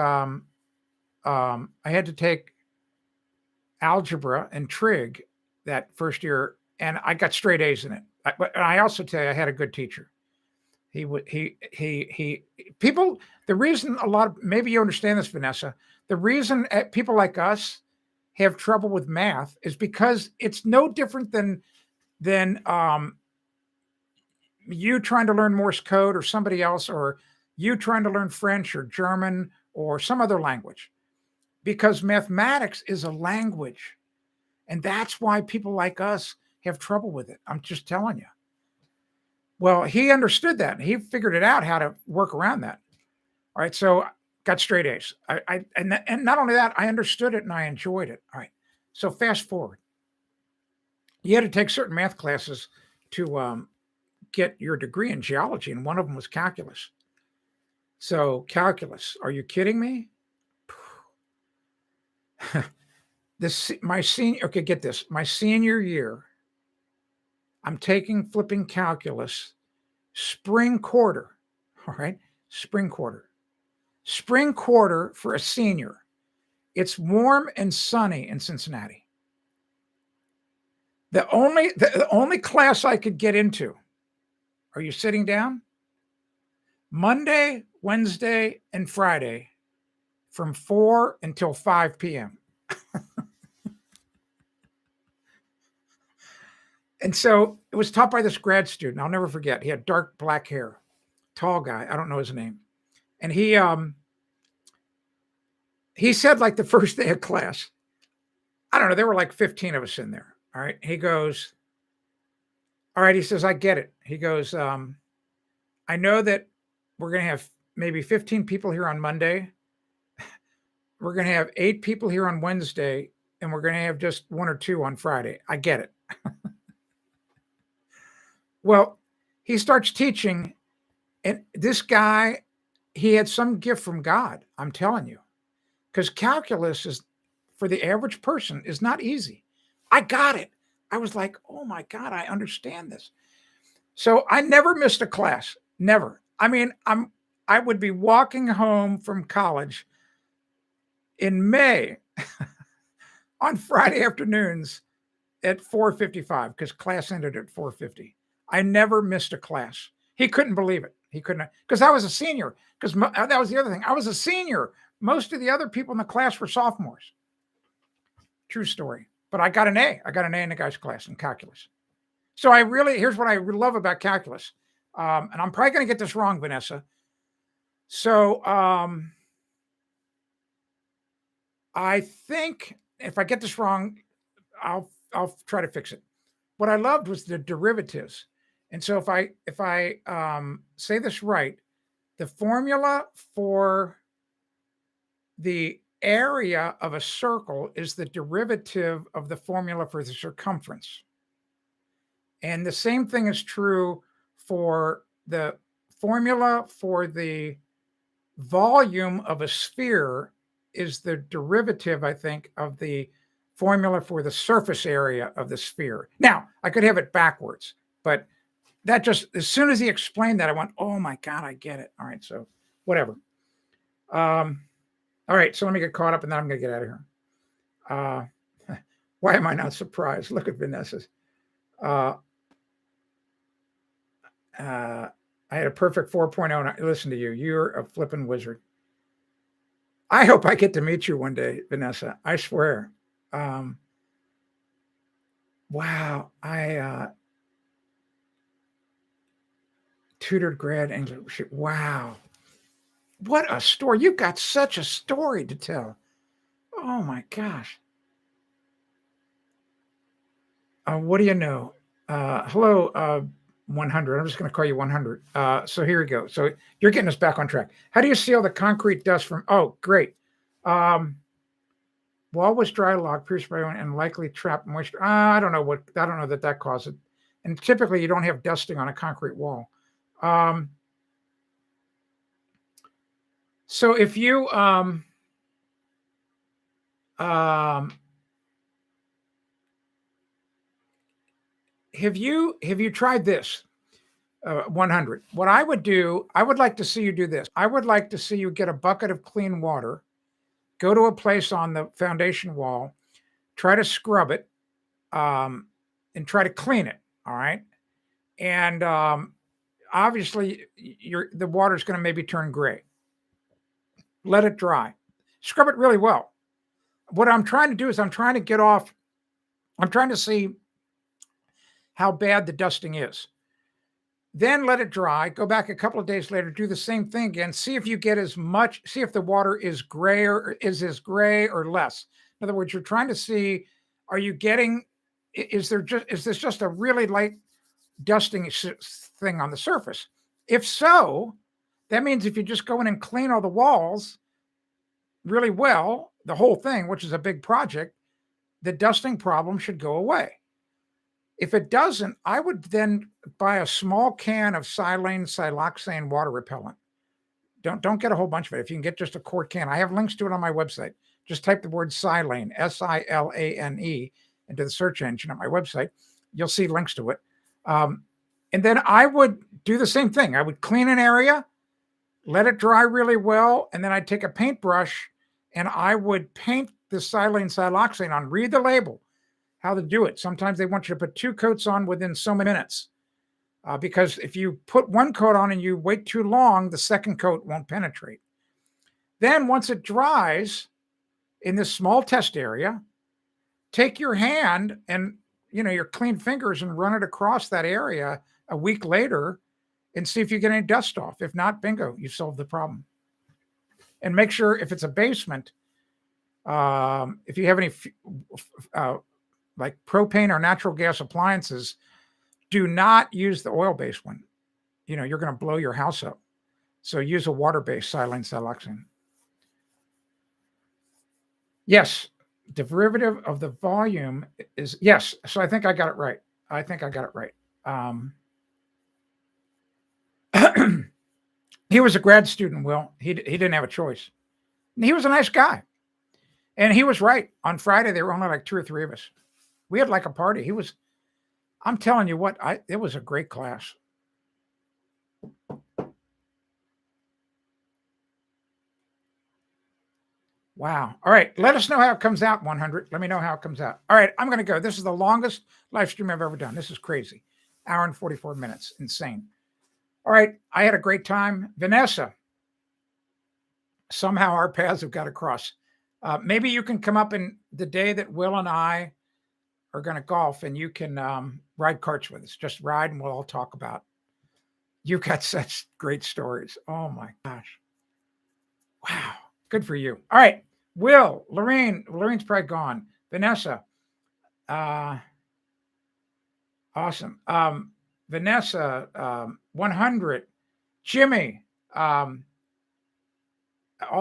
algebra and trig that first year, and I got straight A's in it. But I also tell you, I had a good teacher. People, the reason maybe you understand this, Vanessa, the reason people like us have trouble with math is because it's no different than you trying to learn Morse code or somebody else, or you trying to learn French or German or some other language, because mathematics is a language. And that's why people like us have trouble with it. I'm just telling you. Well, he understood that. And he figured it out how to work around that. All right. So got straight A's. And not only that, I understood it and I enjoyed it. All right. So fast forward. You had to take certain math classes to get your degree in geology, and one of them was calculus. So calculus, are you kidding me? My senior year, I'm taking flipping calculus, spring quarter. All right. Spring quarter for a senior. It's warm and sunny in Cincinnati. The only class I could get into, are you sitting down? Monday, Wednesday, and Friday from 4 until 5 p.m. And so it was taught by this grad student. I'll never forget. He had dark black hair, tall guy. I don't know his name. And he said, like, the first day of class, I don't know, there were like 15 of us in there. All right. He goes, all right. He says, I get it. He goes, I know that we're going to have maybe 15 people here on Monday. We're going to have 8 people here on Wednesday, and we're going to have just 1 or 2 on Friday. I get it. Well, he starts teaching, and this guy, he had some gift from God, I'm telling you, because calculus is, for the average person, is not easy. I got it. I was like, oh my God, I understand this. So I never missed a class. Never. I mean, I would be walking home from college in May on Friday afternoons at 4:55, because class ended at 4:50. I never missed a class. He couldn't believe it. He couldn't, because I was a senior. Because that was the other thing. I was a senior. Most of the other people in the class were sophomores. True story. But I got an A. I got an A in the guy's class in calculus. So here's what I love about calculus. And I'm probably going to get this wrong, Vanessa. So I think if I get this wrong, I'll try to fix it. What I loved was the derivatives. And so if I say this right, The formula for the area of a circle is the derivative of the formula for the circumference. And the same thing is true for the formula for the volume of a sphere is the derivative, I think, of the formula for the surface area of the sphere. Now, I could have it backwards, but that just, as soon as he explained that, I went, oh my God, I get it. All right, so whatever. All right, so let me get caught up and then I'm going to get out of here. Why am I not surprised? Look at Vanessa's. I had a perfect 4.0 and I listen to you. You're a flippin' wizard. I hope I get to meet you one day, Vanessa. I swear. Wow. I tutored grad English. Wow. What a story. You've got such a story to tell. Oh my gosh. What do you know? Hello, 100. I'm just going to call you 100. So here we go. So you're getting us back on track. How do you seal the concrete dust from? Oh, great. Wall was dry log, pierced by and likely trapped moisture. I don't know that causes it. And typically you don't have dusting on a concrete wall. So if you have you tried this? 100. What I would do, I would like to see you do this. I would like to see you get a bucket of clean water, go to a place on the foundation wall, try to scrub it, and try to clean it. All right. And obviously, the water is going to maybe turn gray. Let it dry. Scrub it really well. What I'm trying to do is I'm trying to see how bad the dusting is. Then let it dry, go back a couple of days later, do the same thing again, see if you get see if the water is gray or is as gray or less. In other words, you're trying to see, is this just a really light dusting thing on the surface? If so, that means if you just go in and clean all the walls really well, the whole thing, which is a big project, the dusting problem should go away. If it doesn't, I would then buy a small can of siloxane water repellent. Don't get a whole bunch of it. If you can get just a quart can, I have links to it on my website. Just type the word silane, SILANE, into the search engine on my website. You'll see links to it. And then I would do the same thing. I would clean an area, let it dry really well, and then I'd take a paintbrush and I would paint the siloxane on. Read the label. How to do it. Sometimes they want you to put 2 coats on within so many minutes because if you put 1 coat on and you wait too long, the second coat won't penetrate. Then once it dries in this small test area, take your hand and your clean fingers and run it across that area a week later and see if you get any dust off. If not, bingo, you solved the problem. And make sure if it's a basement, if you have any like propane or natural gas appliances, do not use the oil-based one. You're going to blow your house up. So use a water-based siloxane. Yes, derivative of the volume is, yes. So I think I got it right. He was a grad student, Will. He didn't have a choice. He was a nice guy. And he was right. On Friday, there were only like 2 or 3 of us. We had like a party. I'm telling you what, it was a great class. Wow. All right. Let us know how it comes out, 100. Let me know how it comes out. All right. I'm going to go. This is the longest live stream I've ever done. This is crazy. Hour and 44 minutes. Insane. All right. I had a great time. Vanessa, somehow our paths have got to cross. Maybe you can come up in the day that Will and I are going to golf and you can ride karts with us. Just ride and we'll all talk about. You've got such great stories. Oh my gosh. Wow. Good for you. All right. Will, Lorraine's probably gone. Vanessa. Awesome. Vanessa, 100. Jimmy, All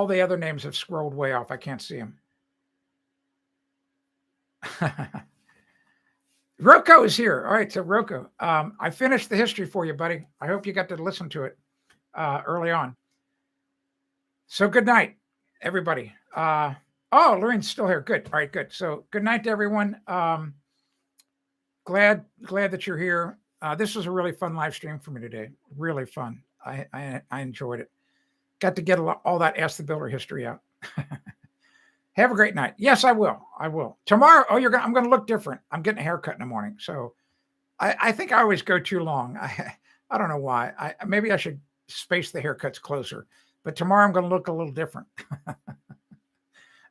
the other names have scrolled way off. I can't see them. Rocco is here. All right, so Rocco, I finished the history for you, buddy. I hope you got to listen to it early on. So good night, everybody. Oh, Lorraine's still here. Good. All right, good. So good night to everyone. Glad that you're here. This was a really fun live stream for me today. Really fun. I enjoyed it. Got to get all that Ask the Builder history out. Have a great night. Yes, I will. I will. Tomorrow, I'm going to look different. I'm getting a haircut in the morning. So I think I always go too long. I don't know why. Maybe I should space the haircuts closer. But tomorrow I'm going to look a little different.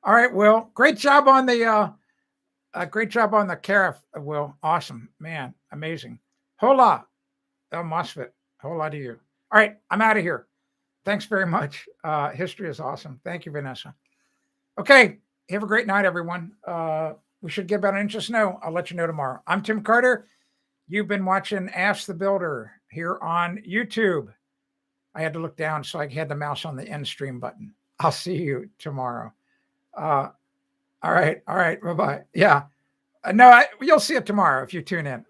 All right, Will. Great job on the carafe, Will. Awesome. Man, amazing. Hola, El Mosfet. Hola to you. All right, I'm out of here. Thanks very much. History is awesome. Thank you, Vanessa. Okay, have a great night, everyone. We should get about an inch of snow. I'll let you know tomorrow. I'm Tim Carter. You've been watching Ask the Builder here on YouTube. I had to look down, so I had the mouse on the end stream button. I'll see you tomorrow. All right. Bye-bye. Yeah. No, you'll see it tomorrow if you tune in.